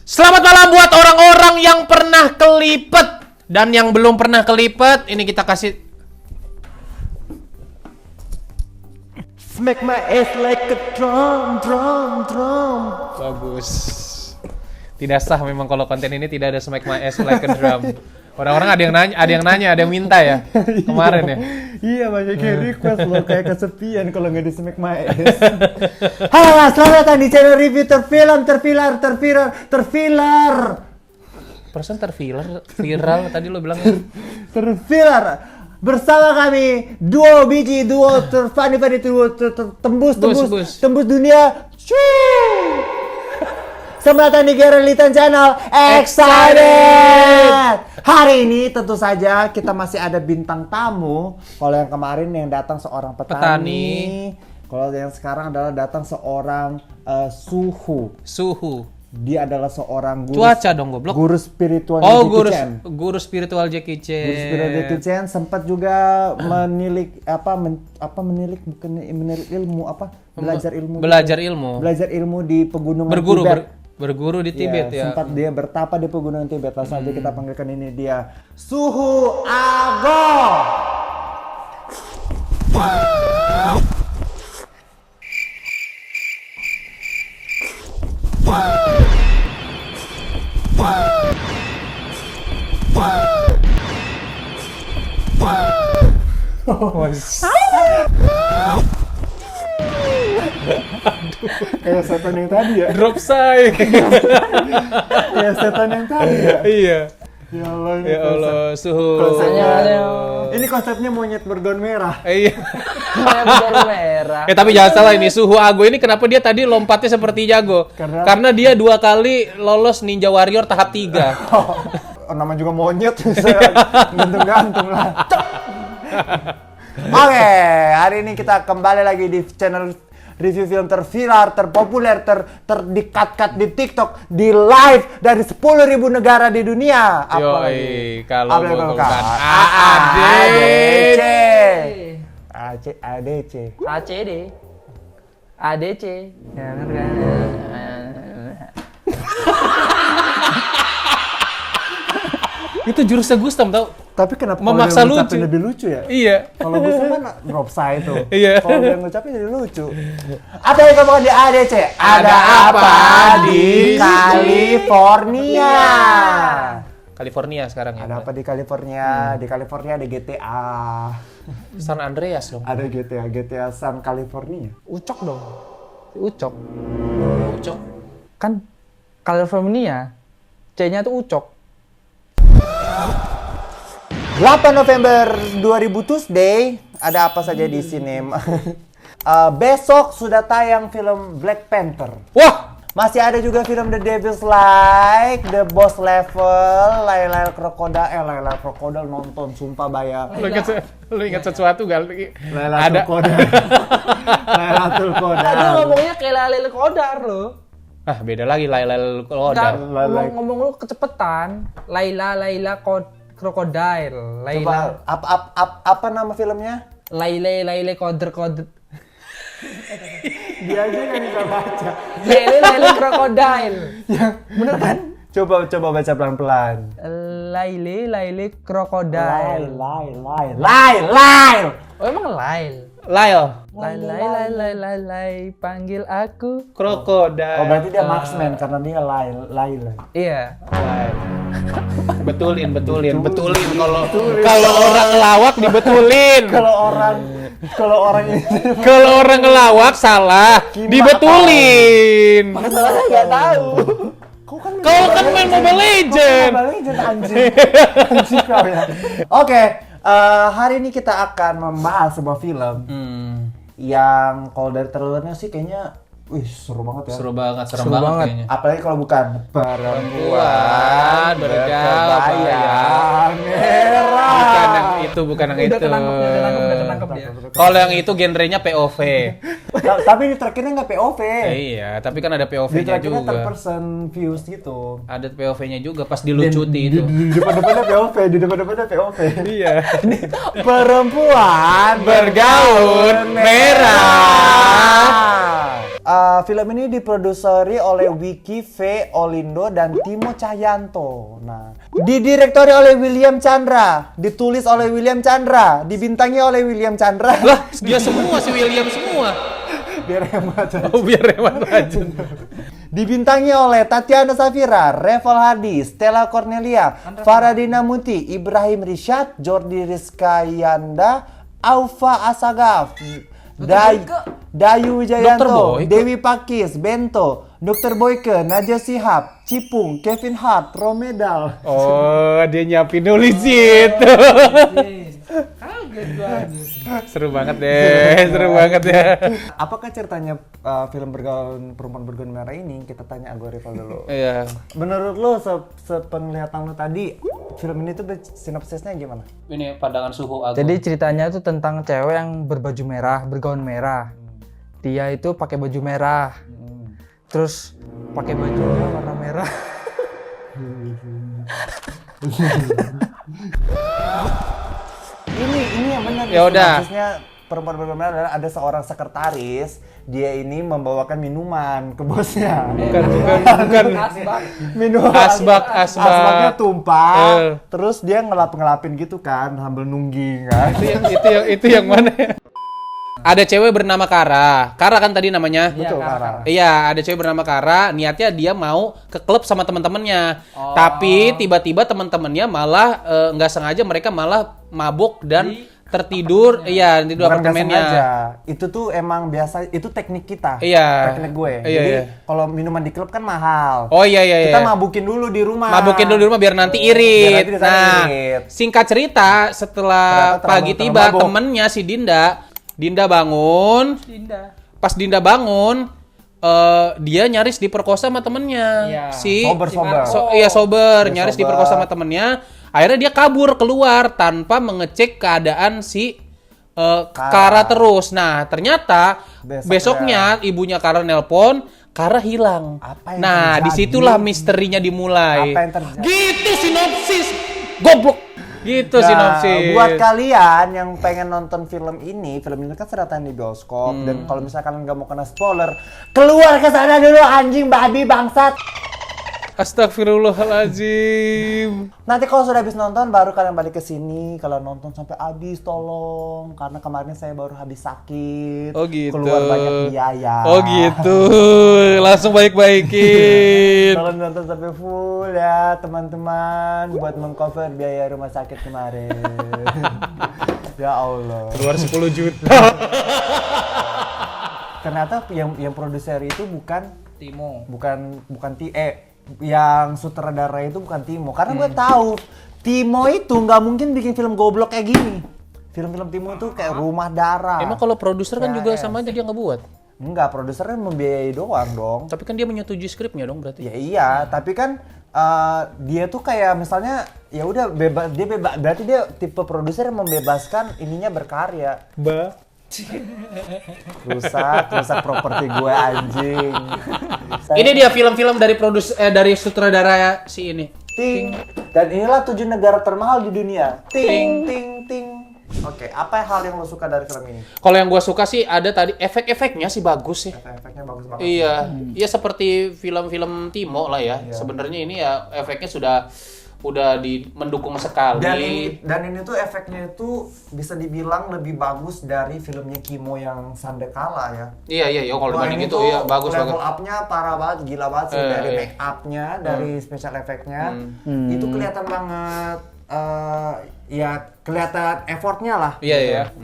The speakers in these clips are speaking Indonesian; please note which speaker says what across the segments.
Speaker 1: Selamat malam buat orang-orang yang pernah kelipet dan yang belum pernah kelipet. Ini kita kasih
Speaker 2: smack my ass like a drum.
Speaker 1: bagus. Tidak sah memang kalau konten ini tidak ada smack my ass like a drum. Orang-orang ada yang nanya, ada yang minta ya kemarin ya.
Speaker 2: Iya, banyak yang request loh, kayak kesepian kalau nggak di smack my ass. Halo, selamat datang di channel review terfilar.
Speaker 1: Persen viral tadi lo bilang.
Speaker 2: Terfilar. Bersama kami duo terfani tembus dunia. Selamat datang di Gerelitan Channel. Excited! Hari ini tentu saja kita masih ada bintang tamu. Kalau yang kemarin yang datang seorang petani. Kalau yang sekarang adalah datang seorang suhu. Dia adalah seorang guru
Speaker 1: Cuaca dong goblok.
Speaker 2: Guru spiritual
Speaker 1: Guru
Speaker 2: spiritual
Speaker 1: Jackie Chan.
Speaker 2: Guru spiritual Jackie Chan sempat juga menilik ilmu apa? Belajar ilmu di pegunungan Tibet.
Speaker 1: Berguru di Tibet ya.
Speaker 2: Sempat dia bertapa di pegunungan Tibet. Langsung aja kita panggilkan ini dia Suhu Ago. Kayak setan yang tadi ya.
Speaker 1: Drop say.
Speaker 2: Kayak setan yang tadi ya.
Speaker 1: Iya.
Speaker 2: Ya Allah,
Speaker 1: suhu.
Speaker 2: Ini konsepnya monyet bergaun merah.
Speaker 1: Iya.
Speaker 3: Bergaun merah.
Speaker 1: Tapi jangan salah ini Suhu Ago ini kenapa dia tadi lompatnya seperti jago? Karena dia 2 kali lolos Ninja Warrior tahap 3.
Speaker 2: Nama juga monyet, bisa gantung-gantung lah. Oke, hari ini kita kembali lagi di channel review film terviral, terpopuler, terdikat-kat di TikTok, di live dari 10.000 negara di dunia.
Speaker 1: Yoi, kalau bukan
Speaker 3: ADC.
Speaker 1: Itu jurusnya Gustam tau.
Speaker 2: Tapi kenapa
Speaker 1: memaksa
Speaker 2: kalau dia
Speaker 1: lucu
Speaker 2: lebih lucu ya?
Speaker 1: Iya.
Speaker 2: Kalau Gustam kan drop saya itu.
Speaker 1: Iya.
Speaker 2: Kalau dia ngucapin jadi lucu. Apa yang kamu di ADC? Ada apa di California?
Speaker 1: California sekarang ya.
Speaker 2: Ada apa di California? Di California ada GTA.
Speaker 1: San Andreas dong.
Speaker 2: Ada GTA San California.
Speaker 3: Ucok dong. Ucok.
Speaker 1: Kan
Speaker 3: California. C-nya tuh Ucok.
Speaker 2: 8 November 2000 Tuesday, ada apa saja di sini? Besok sudah tayang film Black Panther.
Speaker 1: Wah,
Speaker 2: masih ada juga film The Devil's Like, The Boss Level, Layla Crocodile nonton, sumpah bayar.
Speaker 1: Lu ingat sesuatu gak?
Speaker 2: Laylatul Qadar.
Speaker 3: Tadi ngomongnya kayak Layla Qadar loh.
Speaker 1: Ah, beda lagi Layla Qadar.
Speaker 3: Ngomong lu kecepetan. Layla Crocodile.
Speaker 2: Coba apa nama filmnya?
Speaker 3: Layla Qadar.
Speaker 2: Dia aja yang bisa baca.
Speaker 3: Layla Crocodile. Bener kan?
Speaker 2: Coba baca pelan-pelan.
Speaker 3: Layla Crocodile.
Speaker 2: Lail.
Speaker 3: Oh emang Lail. Lay, panggil aku
Speaker 1: Krokodil.
Speaker 2: Oh berarti dia marksman karena dia Lail.
Speaker 3: Iya.
Speaker 1: Betulin. Kalau orang ngelawak dibetulin.
Speaker 2: Kalau
Speaker 1: orang ngelawak salah, dibetulin.
Speaker 3: Masalahnya nggak tahu.
Speaker 1: Kau kan main Mobile Legends.
Speaker 2: Anjing kau ya. Oke, hari ini kita akan membahas sebuah film yang kalau dari trailernya sih kayaknya seru banget ya.
Speaker 1: Seru banget kayaknya.
Speaker 2: Apalagi kalau bukan
Speaker 1: perempuan berkebaya merah. Bukan yang itu.
Speaker 3: Udah ketangkep dia.
Speaker 1: Kalau yang itu genrenya POV.
Speaker 2: Tapi di terakhirnya nggak POV.
Speaker 1: Iya, tapi kan ada
Speaker 2: Di
Speaker 1: POV-nya
Speaker 2: terakhirnya
Speaker 1: juga.
Speaker 2: third person views gitu.
Speaker 1: Ada POV-nya juga pas dilucuti itu.
Speaker 2: Di depan-depannya POV.
Speaker 1: Iya.
Speaker 2: Perempuan
Speaker 1: bergaun merah.
Speaker 2: film ini diproduseri oleh Wiki V. Olindo dan Timo Cahyanto. Nah, didirektori oleh William Chandra, ditulis oleh William Chandra, dibintangi oleh William Chandra.
Speaker 1: Lah, dia semua si William semua.
Speaker 2: Biar hemat aja.
Speaker 1: Oh, biar hemat aja.
Speaker 2: Dibintangi oleh Tatiana Safira, Reval Hadi, Stella Cornelia, Faradina Muti, Ibrahim Rishad, Jordi Rizkayanda, Aufa Asagaf, Dayu Wijayanto,
Speaker 1: Boyke.
Speaker 2: Dewi Pakis, Bento, Dr. Boyke, Nadia Shihab, Cipung, Kevin Hart, Romedal.
Speaker 1: Oh, dia nyiapin nulis itu.
Speaker 3: Kaget gua aja.
Speaker 1: Seru banget deh, seru banget ya.
Speaker 2: Apakah ceritanya film perempuan bergaun merah ini? Kita tanya Ago Rival dulu.
Speaker 1: Iya.
Speaker 2: Menurut lo, sepenglihatan lo tadi, film ini tuh sinopsisnya gimana?
Speaker 1: Ini pandangan suhu aku.
Speaker 3: Jadi ceritanya itu tentang cewek yang berbaju merah, bergaun merah. Dia itu pakai baju merah. Terus pakai bajunya warna merah.
Speaker 2: Ini yang benar.
Speaker 1: Ya udah.
Speaker 2: Sinopsisnya perempuan bergaun merah adalah ada seorang sekretaris. Dia ini membawakan minuman ke bosnya.
Speaker 1: Bukan.
Speaker 2: Minuman. Asbaknya tumpah. Terus dia ngelapin gitu kan, sambil nungging kan.
Speaker 1: Itu yang mana ya? Ada cewek bernama Kara. Kara kan tadi namanya?
Speaker 2: Betul, Kara.
Speaker 1: Iya, ada cewek bernama Kara. Niatnya dia mau ke klub sama teman-temannya. Tapi tiba-tiba teman-temannya malah nggak sengaja mereka malah mabuk dan tertidur. Iya, di
Speaker 2: Bukan nggak
Speaker 1: apartemennya.
Speaker 2: sengaja. Itu tuh emang biasa, itu teknik kita.
Speaker 1: Iya.
Speaker 2: Teknik gue.
Speaker 1: Iya,
Speaker 2: Jadi
Speaker 1: iya.
Speaker 2: kalau minuman di klub kan mahal.
Speaker 1: Oh iya.
Speaker 2: Kita mabukin dulu di rumah.
Speaker 1: Mabukin dulu di rumah biar nanti irit.
Speaker 2: Biar nanti disana
Speaker 1: Nah,
Speaker 2: irit.
Speaker 1: singkat cerita setelah
Speaker 2: Ternyata
Speaker 1: pagi
Speaker 2: terlalu
Speaker 1: tiba
Speaker 2: mabuk.
Speaker 1: temennya si Dinda bangun. Pas Dinda bangun, dia nyaris diperkosa sama temennya.
Speaker 3: Iya.
Speaker 2: Sober.
Speaker 1: Iya sober,
Speaker 2: Dia
Speaker 1: nyaris
Speaker 2: sober.
Speaker 1: diperkosa sama temennya. Akhirnya dia kabur keluar tanpa mengecek keadaan si Kara terus. Nah, ternyata besoknya ibunya Kara nelpon, Kara hilang.
Speaker 2: Apa yang
Speaker 1: Nah,
Speaker 2: terjadi?
Speaker 1: disitulah misterinya dimulai.
Speaker 2: Apa yang terjadi?
Speaker 1: Gitu sinopsis. Goblok. Gitu
Speaker 2: Nah,
Speaker 1: sinopsis.
Speaker 2: buat kalian yang pengen nonton film ini kan sudah tayang di bioskop. Dan kalau misalkan kalian nggak mau kena spoiler, keluar ke sana dulu anjing babi bangsat.
Speaker 1: Astagfirullahaladzim.
Speaker 2: Nanti kalau sudah habis nonton baru kalian balik ke sini. Kalau nonton sampai habis tolong, karena kemarin saya baru habis sakit.
Speaker 1: Oh gitu.
Speaker 2: Keluar banyak biaya.
Speaker 1: Oh gitu. Langsung baik-baikin.
Speaker 2: Tolong nonton sampai full ya teman-teman buat mengcover biaya rumah sakit kemarin. Ya Allah.
Speaker 1: Keluar 10 juta.
Speaker 2: Ternyata yang produser itu bukan
Speaker 3: Timo.
Speaker 2: yang sutradara itu bukan Timo. Karena gue tahu Timo itu nggak mungkin bikin film goblok kayak gini. Film-film Timo itu kayak Rumah Darah.
Speaker 1: Emang kalau produser kan juga
Speaker 2: CAS.
Speaker 1: sama aja dia nggak buat.
Speaker 2: Enggak, produsernya membiayai doang dong.
Speaker 1: Tapi kan dia menyetujui skripnya dong berarti.
Speaker 2: Ya iya, tapi kan dia tuh kayak misalnya ya udah bebas, berarti dia tipe produser yang membebaskan ininya berkarya. Rusak properti gue anjing.
Speaker 1: Ini dia film-film dari dari sutradara si ini.
Speaker 2: Ting. Dan inilah 7 negara termahal di dunia. Ting ting ting. Oke, apa hal yang lo suka dari film ini?
Speaker 1: Kalau yang gua suka sih ada tadi efek-efeknya sih bagus sih.
Speaker 2: Efeknya bagus banget.
Speaker 1: Iya, iya seperti film-film Timo lah ya. Sebenarnya ini ya efeknya udah mendukung sekali.
Speaker 2: Dan ini tuh efeknya itu bisa dibilang lebih bagus dari filmnya Kimo yang Sandekala ya.
Speaker 1: Iya, kalau
Speaker 2: Wah,
Speaker 1: dibanding
Speaker 2: ini
Speaker 1: itu
Speaker 2: tuh
Speaker 1: ya bagus
Speaker 2: level
Speaker 1: banget.
Speaker 2: up-nya parah banget, gila banget sih dari
Speaker 1: Iya.
Speaker 2: make up-nya, dari special effect-nya. Itu kelihatan banget ya kelihatan effort-nya lah.
Speaker 1: Iya.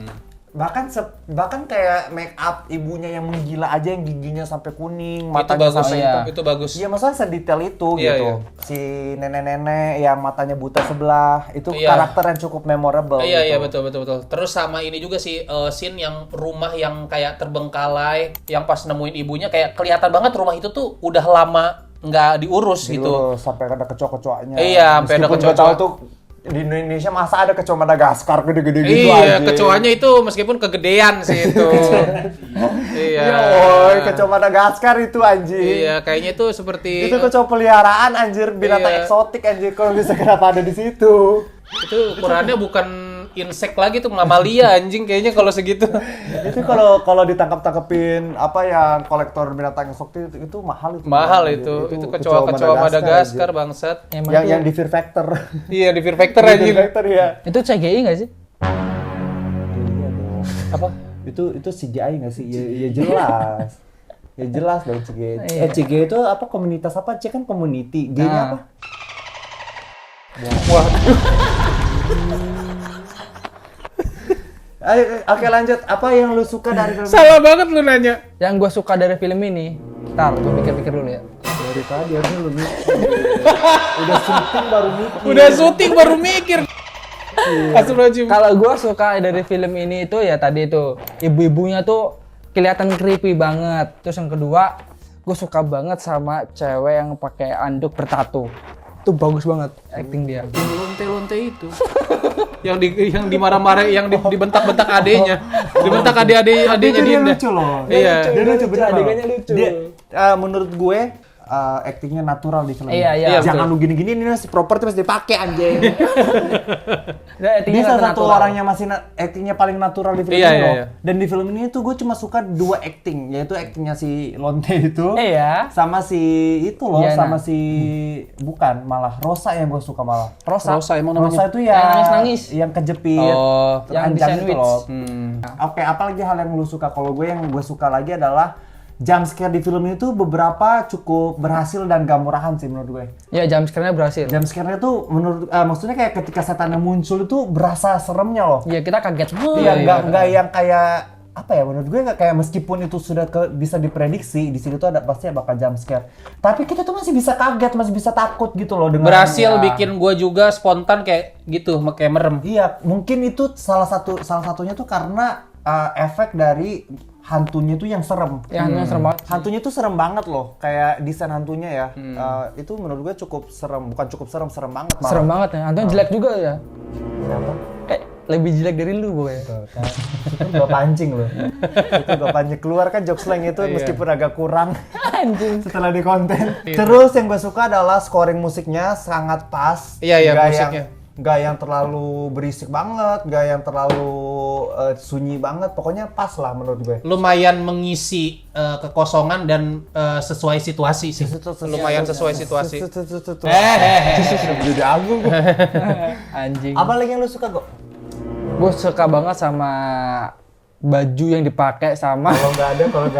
Speaker 2: Bahkan kayak make up ibunya yang menggila aja, yang giginya sampai kuning,
Speaker 1: Itu
Speaker 2: matanya
Speaker 1: bagus.
Speaker 2: sampai
Speaker 3: iya.
Speaker 1: Itu bagus.
Speaker 2: Iya, maksudnya sedetail itu
Speaker 1: Iya,
Speaker 2: gitu.
Speaker 1: iya.
Speaker 2: Si nenek-nenek yang matanya buta sebelah, itu
Speaker 1: Iya.
Speaker 2: karakter yang cukup memorable
Speaker 1: Iya,
Speaker 2: gitu.
Speaker 1: betul. Terus sama ini juga sih scene yang rumah yang kayak terbengkalai, yang pas nemuin ibunya kayak kelihatan banget rumah itu tuh udah lama nggak diurus gitu.
Speaker 2: Gitu, sampai ada kecoa-kecoanya.
Speaker 1: Iya, sampai ada
Speaker 2: Meskipun nggak
Speaker 1: kecoa-kecoa.
Speaker 2: tahu tuh di Indonesia masa ada kecoa Madagaskar gede-gede gitu
Speaker 1: Iya,
Speaker 2: anjing.
Speaker 1: kecoanya itu meskipun kegedean sih itu. Iya.
Speaker 2: Iya, woy, kecoa Madagaskar itu anjing.
Speaker 1: Iya, kayaknya itu seperti
Speaker 2: Itu kecoa peliharaan anjir, binatang
Speaker 1: Iya.
Speaker 2: eksotik anjir, kalau bisa kenapa ada di situ.
Speaker 1: itu ukurannya bukan insek lagi tuh, mamalia anjing kayaknya kalau segitu.
Speaker 2: Itu kalau ditangkap-tangkepin apa yang kolektor binatang eksotik itu mahal itu.
Speaker 1: Mahal itu kecoa Madagaskar
Speaker 2: aja.
Speaker 1: bangsat.
Speaker 2: Yang di Fear Factor.
Speaker 1: Iya di Fear Factor
Speaker 2: Di
Speaker 1: anjing.
Speaker 2: Fear Factor ya.
Speaker 3: Itu CGI nggak sih?
Speaker 2: Iya dong.
Speaker 1: Apa?
Speaker 2: Itu CGI nggak sih? Ya jelas. Ya jelas dong CGI.
Speaker 3: Iya.
Speaker 2: CGI itu apa, komunitas apa? C kan community. G-nya
Speaker 3: Nah.
Speaker 2: apa?
Speaker 1: Wah,
Speaker 2: Ayo, oke lanjut. Apa yang lu suka dari film?
Speaker 1: salah banget lu nanya.
Speaker 3: Yang gue suka dari film ini, ntar gue pikir-pikir dulu ya.
Speaker 2: Dari tadi harusnya lu mikir. Udah syuting baru mikir.
Speaker 1: Udah syuting baru mikir. Astagfirullahaladzim.
Speaker 3: Kalau gue suka dari film ini itu ya tadi itu ibu-ibunya tuh kelihatan creepy banget. Terus yang kedua, gue suka banget sama cewek yang pakai anduk bertato. Itu bagus banget acting dia.
Speaker 1: Yang lonte-lonte itu. yang dimarah-marah, yang dibentak-bentak adenya. Dibentak adenya
Speaker 2: Itu dia
Speaker 1: Dinda.
Speaker 2: lucu loh.
Speaker 1: Iya.
Speaker 2: Dia lucu bener loh.
Speaker 3: adegannya lucu.
Speaker 2: Dia, menurut gue actingnya natural di film ini.
Speaker 3: Iya, iya,
Speaker 2: Jangan
Speaker 3: betul.
Speaker 2: lu gini-gini ini masih properti masih dipakai anjing.
Speaker 3: Dia actingnya
Speaker 2: Dia salah satu
Speaker 3: natural.
Speaker 2: orang yang masih actingnya paling natural di film
Speaker 1: Iya,
Speaker 2: ini
Speaker 1: iya,
Speaker 2: loh.
Speaker 1: iya.
Speaker 2: Dan di film ini tuh gue cuma suka 2 acting, yaitu actingnya si Lonte itu.
Speaker 3: Iya.
Speaker 2: Sama si itu loh,
Speaker 3: Diana.
Speaker 2: sama si bukan, malah Rosa yang gue suka malah.
Speaker 3: Rosa.
Speaker 1: Rosa emang namanya.
Speaker 2: Rosa itu ya
Speaker 3: Yang nangis-nangis.
Speaker 2: yang kejepit,
Speaker 1: Oh.
Speaker 3: Yang di
Speaker 2: teranjang itu
Speaker 3: sandwich.
Speaker 2: loh.
Speaker 1: Hmm.
Speaker 2: Oke, apalagi hal yang lu suka? Kalau gue yang gue suka lagi adalah jump scare di film itu beberapa cukup berhasil dan gak murahan sih menurut gue.
Speaker 3: Ya jam scare-nya berhasil.
Speaker 2: Jump scare-nya tuh menurut maksudnya kayak ketika setannya muncul itu berasa seremnya loh.
Speaker 3: Iya kita kaget.
Speaker 2: Iya, nggak yang kayak apa ya, menurut gue nggak kayak meskipun itu sudah bisa diprediksi di sini tuh ada pasti bakal jump scare. Tapi kita tuh masih bisa kaget, masih bisa takut gitu loh dengan
Speaker 1: Berhasil
Speaker 2: ya.
Speaker 1: bikin gua juga spontan kayak gitu, kayak merem.
Speaker 2: Iya, mungkin itu salah satunya tuh karena efek dari hantunya tuh yang serem.
Speaker 3: Ya hantunya serem banget.
Speaker 2: Hantunya tuh serem banget loh, kayak desain hantunya ya. Itu menurut gue cukup serem, bukan cukup serem, serem banget malah.
Speaker 3: Serem banget ya. Hantunya jelek juga ya.
Speaker 2: Kenapa?
Speaker 3: Lebih jelek dari lu gue.
Speaker 2: Tuh, kan. Itu gua pancing loh. Itu gua pancing keluar kan jokes slang itu meskipun agak kurang
Speaker 3: Anjing.
Speaker 2: setelah di konten. Terus yang gue suka adalah scoring musiknya sangat pas.
Speaker 1: Iya, iya,
Speaker 2: Nggak
Speaker 1: musiknya.
Speaker 2: Gak yang terlalu berisik banget, gak yang terlalu sunyi banget. Pokoknya pas lah menurut gue.
Speaker 1: Lumayan mengisi kekosongan dan sesuai situasi sih. Lumayan sesuai situasi.
Speaker 2: Jadi agung.
Speaker 3: Anjing.
Speaker 2: Apa lagi yang lu suka kok?
Speaker 3: Gue suka banget sama baju yang dipakai sama
Speaker 2: Kalau nggak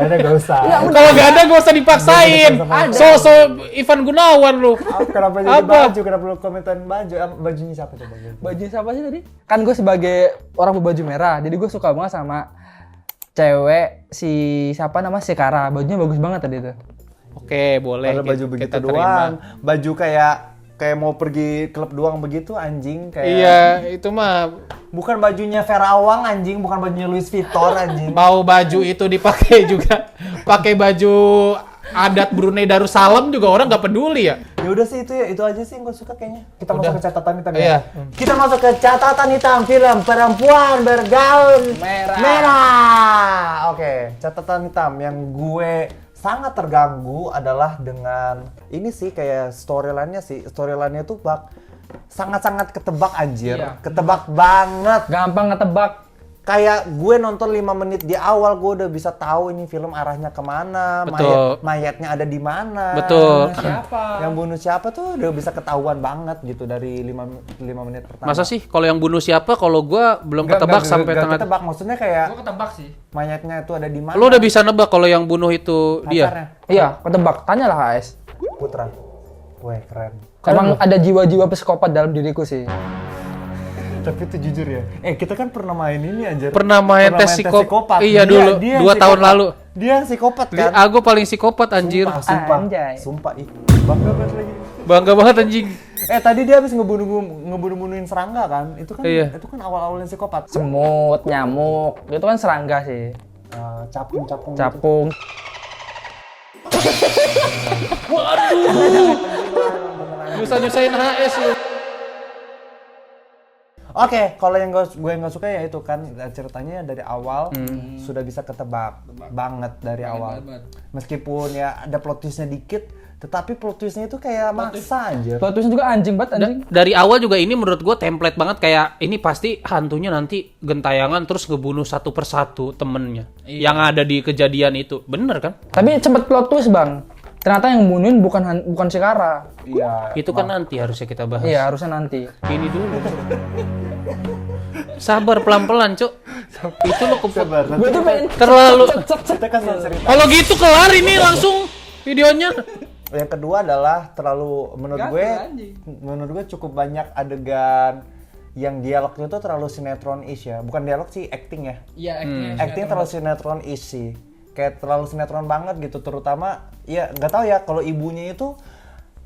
Speaker 2: ada gak usah.
Speaker 1: Kalau nggak ada gak usah dipaksain. So Ivan Gunawan lu.
Speaker 2: Kenapa jadi baju? Kenapa lu komentarin baju? Bajunya siapa coba?
Speaker 3: baju siapa sih tadi? Kan gue sebagai orang berbaju merah, jadi gue suka banget sama cewek si siapa nama si Kara. Bajunya bagus banget tadi itu.
Speaker 1: Oke, boleh.
Speaker 2: Ada baju begitu
Speaker 1: kita terima.
Speaker 2: doang. Baju kayak mau pergi klub doang begitu anjing kayak.
Speaker 1: Iya, itu mah
Speaker 2: Bukan bajunya Vera Wang anjing, bukan bajunya Louis Vuitton anjing.
Speaker 1: mau baju itu dipakai juga. Pakai baju adat Brunei Darussalam juga orang nggak peduli ya.
Speaker 2: Ya udah sih itu aja sih yang gue suka kayaknya. Kita masuk ke catatan hitam
Speaker 1: Iya.
Speaker 2: ya. Kita masuk ke catatan hitam film perempuan bergaun merah. Oke, catatan hitam yang gue sangat terganggu adalah dengan ini sih kayak storyline-nya tuh sangat-sangat ketebak anjir.
Speaker 3: Iya.
Speaker 2: Ketebak banget.
Speaker 3: Gampang ngetebak.
Speaker 2: Kayak gue nonton 5 menit di awal gue udah bisa tahu ini film arahnya kemana,
Speaker 1: Betul.
Speaker 2: mayatnya ada di mana.
Speaker 1: Betul.
Speaker 3: Siapa?
Speaker 2: Yang bunuh siapa tuh udah bisa ketahuan banget gitu dari 5 menit pertama.
Speaker 1: Masa sih kalau yang bunuh siapa kalau gua belum ketebak sampai tengah.
Speaker 2: ketebak, maksudnya kayak
Speaker 3: Gue ketebak sih.
Speaker 2: mayatnya itu ada di mana.
Speaker 1: Lu udah bisa nebak kalau yang bunuh itu dia.
Speaker 2: Pacarnya.
Speaker 3: Iya, ketebak. Tanyalah AS.
Speaker 2: Putra. Weh, keren.
Speaker 3: Emang ada jiwa-jiwa psikopat dalam diriku sih.
Speaker 2: Tapi itu jujur ya. Kita kan pernah main ini anjir.
Speaker 1: Pernah main tes psikopat. Iya, dulu.
Speaker 2: Dia
Speaker 1: 2 tahun lalu.
Speaker 2: Dia yang psikopat kan.
Speaker 1: Aku paling psikopat anjir.
Speaker 2: Sumpah.
Speaker 3: Anjay.
Speaker 2: Sumpah. Bangga banget lagi.
Speaker 1: Bangga banget anjing.
Speaker 2: Tadi dia habis ngebunuh-bunuhin serangga kan? Itu kan
Speaker 1: Iya.
Speaker 2: itu kan awal-awalnya psikopat.
Speaker 3: Semut, nyamuk. Itu kan serangga sih.
Speaker 2: Capung-capung. gitu.
Speaker 3: Capung.
Speaker 1: Nyusahin HS lu.
Speaker 2: Oke, kalau yang gue nggak suka ya itu kan ceritanya dari awal sudah bisa ketebak banget dari awal. Meskipun ya ada plot twistnya dikit, Tetapi plot twistnya itu kayak maksa anjir.
Speaker 3: Plot twist juga anjing banget anjing.
Speaker 1: Dari awal juga ini menurut gue template banget, kayak ini pasti hantunya nanti gentayangan terus ngebunuh satu persatu temennya yang ada di kejadian itu, bener kan?
Speaker 3: Tapi cepet plot twist bang. Ternyata yang bunuhin bukan si Kara.
Speaker 2: Iya.
Speaker 1: Itu kan nanti harusnya kita bahas.
Speaker 3: Iya harusnya nanti.
Speaker 1: Ini dulu. Cuk. Sabar pelan-pelan, Cuk. Itu lo
Speaker 2: Sabar.
Speaker 3: Gue tuh pengen
Speaker 1: terlalu.
Speaker 2: Kita kan cerita.
Speaker 1: Kalau gitu kelar ini langsung videonya.
Speaker 2: Yang kedua adalah terlalu menurut gue cukup banyak adegan yang dialognya tuh terlalu sinetron-ish ya. Bukan dialog sih, acting ya.
Speaker 3: Iya
Speaker 2: Acting terlalu sinetron-ish sih. Kayak terlalu sinetron banget gitu, terutama ya nggak tahu ya kalau ibunya itu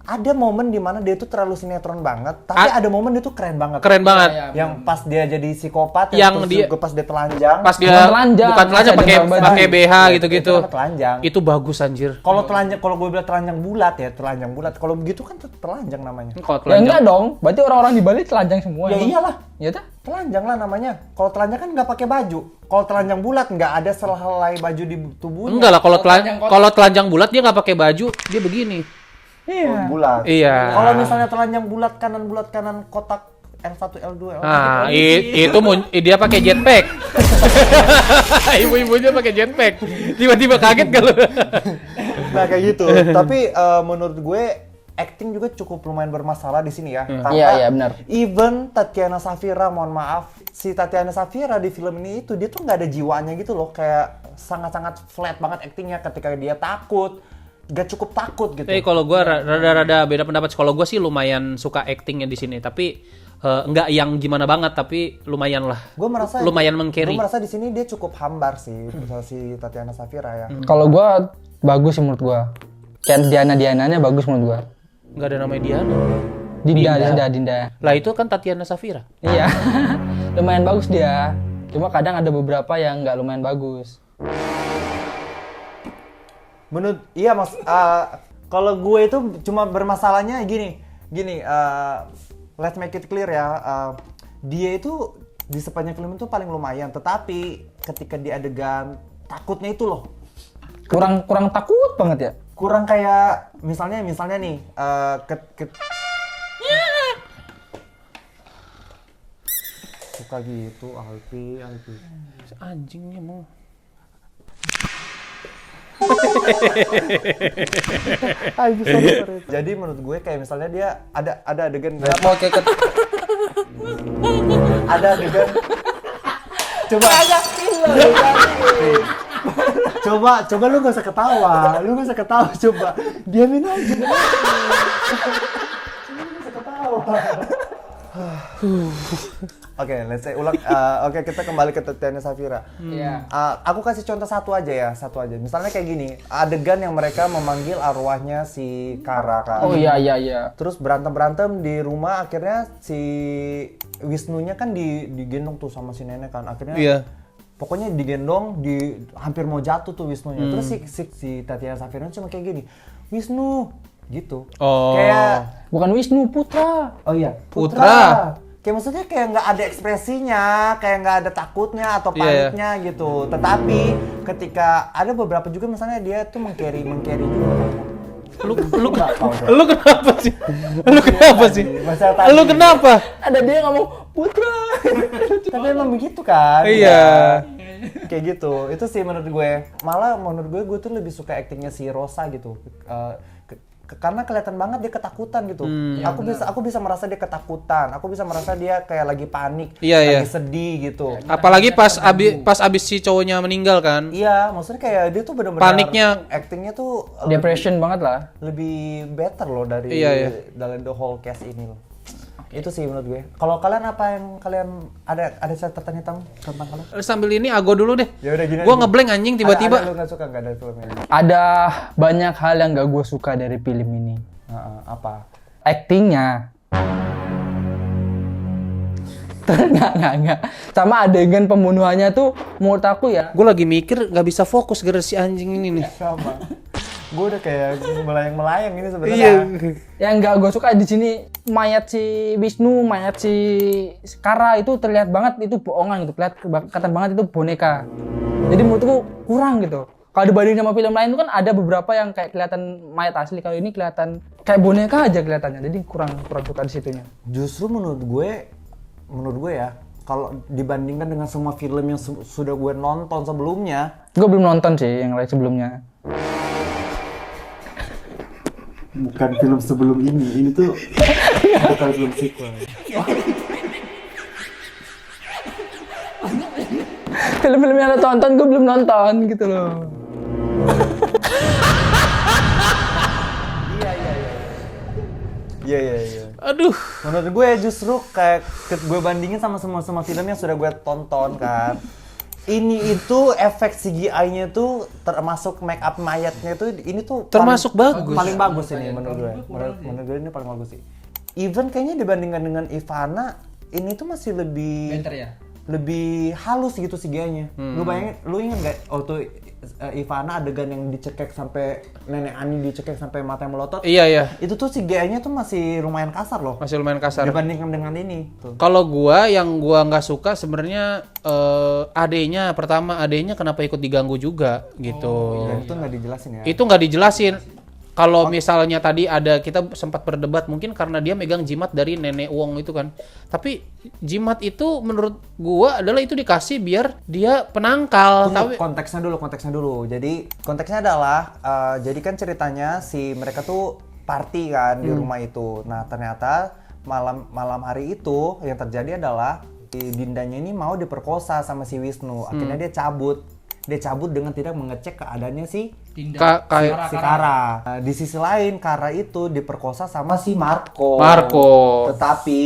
Speaker 2: ada momen dimana dia tuh terlalu sinetron banget, tapi ada momen dia tuh keren banget.
Speaker 1: Keren banget.
Speaker 2: Yang pas dia jadi psikopat,
Speaker 1: Yang
Speaker 2: terus
Speaker 1: dia-
Speaker 2: juga pas dia telanjang.
Speaker 1: Pas dia
Speaker 3: Bukan telanjang,
Speaker 1: bukan telanjang,
Speaker 3: masih ada
Speaker 1: pakai
Speaker 3: baju.
Speaker 1: BH gitu-gitu.
Speaker 2: Itu kan telanjang.
Speaker 1: Itu bagus anjir.
Speaker 2: Kalau telanjang, kalau gue bilang telanjang bulat ya, telanjang bulat. Kalau begitu kan telanjang namanya.
Speaker 1: Kalau
Speaker 3: Ya
Speaker 1: telanjang.
Speaker 3: enggak dong. Berarti orang-orang di Bali telanjang semua.
Speaker 2: Ya
Speaker 3: emang.
Speaker 2: iyalah,
Speaker 3: Ya dah.
Speaker 2: telanjang lah namanya. Kalau telanjang kan nggak pakai baju. Kalau telanjang bulat nggak ada selhelai baju di tubuhnya.
Speaker 1: Enggak lah, kalau telanjang bulat dia nggak pakai baju, dia begini.
Speaker 3: Iya.
Speaker 2: Bulat.
Speaker 1: Iya.
Speaker 2: Kalau misalnya telanjang bulat kanan kotak L1, L2, L3.
Speaker 1: Ah, itu dia pakai jetpack. Ibu-ibunya pakai jetpack. Tiba-tiba kaget kalau.
Speaker 2: Nah kayak gitu. Tapi menurut gue acting juga cukup lumayan bermasalah di sini ya. Karena
Speaker 3: Iya, benar.
Speaker 2: even Tatiana Shafira, mohon maaf, si Tatiana Shafira di film ini itu dia tuh nggak ada jiwanya gitu loh. Kayak sangat-sangat flat banget actingnya ketika dia takut. Gak cukup takut gitu.
Speaker 1: Tapi kalau gue rada-rada beda pendapat. Kalau gue sih lumayan suka actingnya di sini, tapi nggak yang gimana banget, tapi lumayan lah.
Speaker 2: Gue merasa
Speaker 1: lumayan meng-carry.
Speaker 2: Gue merasa di sini dia cukup hambar sih, si Tatiana Shafira ya.
Speaker 3: Kalau gua bagus sih menurut gua. Kayak Diana-Diananya bagus menurut gua.
Speaker 1: Nggak ada namanya Diana.
Speaker 3: Dinda.
Speaker 1: Lah itu kan Tatiana Shafira.
Speaker 3: Iya. Lumayan bagus dia. Cuma kadang ada beberapa yang nggak lumayan bagus.
Speaker 2: Menurut iya mas, kalau gue itu cuma bermasalahnya gini, let's make it clear ya, dia itu di sepanjang film itu paling lumayan, tetapi ketika di adegan takutnya itu loh,
Speaker 3: Kurang takut banget ya.
Speaker 2: kurang kayak misalnya nih, suka gitu, Alpi.
Speaker 1: Anjingnya mau.
Speaker 2: Sorry. Jadi menurut gue kayak misalnya dia ada adegan
Speaker 1: Mau kayak
Speaker 2: ada adegan coba lu gak usah ketawa coba diamin aja lu gak usah ketawa. Oke, let's say ulang. Oke, kita kembali ke Tatiana Shafira.
Speaker 3: Iya.
Speaker 2: Aku kasih contoh satu aja. Misalnya kayak gini, adegan yang mereka memanggil arwahnya si Kara kan.
Speaker 3: Oh iya.
Speaker 2: Terus berantem di rumah, akhirnya si Wisnunya kan digendong tuh sama si nenek kan. Akhirnya
Speaker 1: Iya.
Speaker 2: pokoknya digendong, hampir mau jatuh tuh Wisnunya. Terus si Tatiana Shafira cuma kayak gini, Wisnu gitu.
Speaker 1: Oh.
Speaker 2: Kayak
Speaker 3: Bukan Wisnu, Putra.
Speaker 2: oh iya,
Speaker 1: Putra.
Speaker 2: Kayak maksudnya kayak nggak ada ekspresinya, kayak nggak ada takutnya atau
Speaker 1: Iya, iya.
Speaker 2: paniknya gitu. Tetapi ketika ada beberapa juga misalnya dia tuh meng-carry juga.
Speaker 1: Lu kenapa sih? Lu kenapa sih?
Speaker 2: Masa tadi.
Speaker 1: Lu kenapa?
Speaker 3: Ada dia ngomong Putra.
Speaker 2: Tapi emang begitu kan?
Speaker 1: Iya.
Speaker 2: Kayak gitu. Itu sih menurut gue. Malah menurut gue tuh lebih suka aktingnya si Rosa gitu. Karena kelihatan banget dia ketakutan gitu. Aku bisa merasa dia ketakutan. Aku bisa merasa dia kayak lagi panik,
Speaker 1: Iya,
Speaker 2: lagi sedih gitu.
Speaker 1: Apalagi pas abis si cowoknya meninggal kan.
Speaker 2: Iya, maksudnya kayak dia tuh benar-benar
Speaker 1: Paniknya.
Speaker 2: actingnya tuh
Speaker 3: Depression banget lah.
Speaker 2: lebih better loh dari
Speaker 1: Iya.
Speaker 2: dalam the whole cast ini loh. Itu sih menurut gue. Kalau kalian apa yang kalian ada catatan hitam tentang kalian?
Speaker 1: Sambil ini Ago dulu deh.
Speaker 2: Ya udah gini.
Speaker 1: Gua ngeblank anjing tiba-tiba.
Speaker 2: Ada lu nggak suka nggak dari film ini?
Speaker 3: Ada banyak hal yang gak gue suka dari film ini.
Speaker 2: Apa?
Speaker 3: Actingnya. Enggak. Sama adegan pembunuhannya tuh menurut aku ya.
Speaker 1: Gue lagi mikir nggak bisa fokus gara si anjing ini nih.
Speaker 2: Sama. Gue udah kayak melayang-melayang ini sebenarnya.
Speaker 1: Iya.
Speaker 3: Yang nggak gue suka di sini mayat si Wisnu, mayat si Kara itu terlihat banget itu bohongan gitu, kelihatan banget itu boneka. Jadi menurutku kurang gitu. Kalau dibanding sama film lain itu kan ada beberapa yang kayak kelihatan mayat asli, kalau ini kelihatan kayak boneka aja kelihatannya. Jadi kurang suka di situnya.
Speaker 2: Justru menurut gue ya, kalau dibandingkan dengan semua film yang sudah gue nonton sebelumnya,
Speaker 3: Gue belum nonton sih yang lain sebelumnya.
Speaker 2: bukan film sebelum ini tuh bukan film sequel.
Speaker 3: Film-film yang lo tonton gue belum nonton gitu loh.
Speaker 2: Iya.
Speaker 1: Aduh.
Speaker 2: Menurut gue justru kayak gue bandingin sama semua film yang sudah gue tonton kan. Ini itu efek CGI-nya tuh termasuk make up mayatnya tuh ini tuh
Speaker 1: Termasuk bagus.
Speaker 2: Paling bagus ini menurut gue. Menurut gue ini paling bagus sih. Even kayaknya dibandingkan dengan Ivana ini tuh masih lebih
Speaker 3: Better ya?
Speaker 2: lebih halus gitu CGI-nya. Lu bayangin, lu inget gak waktu Ivana adegan yang dicekek sampai nenek Ani dicekek sampai matanya melotot?
Speaker 1: Iya.
Speaker 2: Itu tuh CGI-nya tuh masih lumayan kasar loh.
Speaker 1: Masih lumayan kasar.
Speaker 2: Dibandingkan dengan ini. Tuh.
Speaker 1: Kalau yang gua nggak suka sebenarnya adenya kenapa ikut diganggu juga gitu.
Speaker 2: Dan itu nggak dijelasin ya.
Speaker 1: Itu nggak dijelasin. Kalau misalnya tadi kita sempat berdebat mungkin karena dia megang jimat dari nenek Wong itu kan. Tapi jimat itu menurut gua adalah itu dikasih biar dia penangkal.
Speaker 2: Tunggu,
Speaker 1: Tapi
Speaker 2: konteksnya dulu. Jadi konteksnya adalah jadi kan ceritanya si mereka tuh party kan di rumah itu. Nah ternyata malam hari itu yang terjadi adalah si Dindanya ini mau diperkosa sama si Wisnu. Akhirnya dia cabut dengan tidak mengecek keadaannya si Kara. Nah, di sisi lain Kara itu diperkosa sama si Marco. Tetapi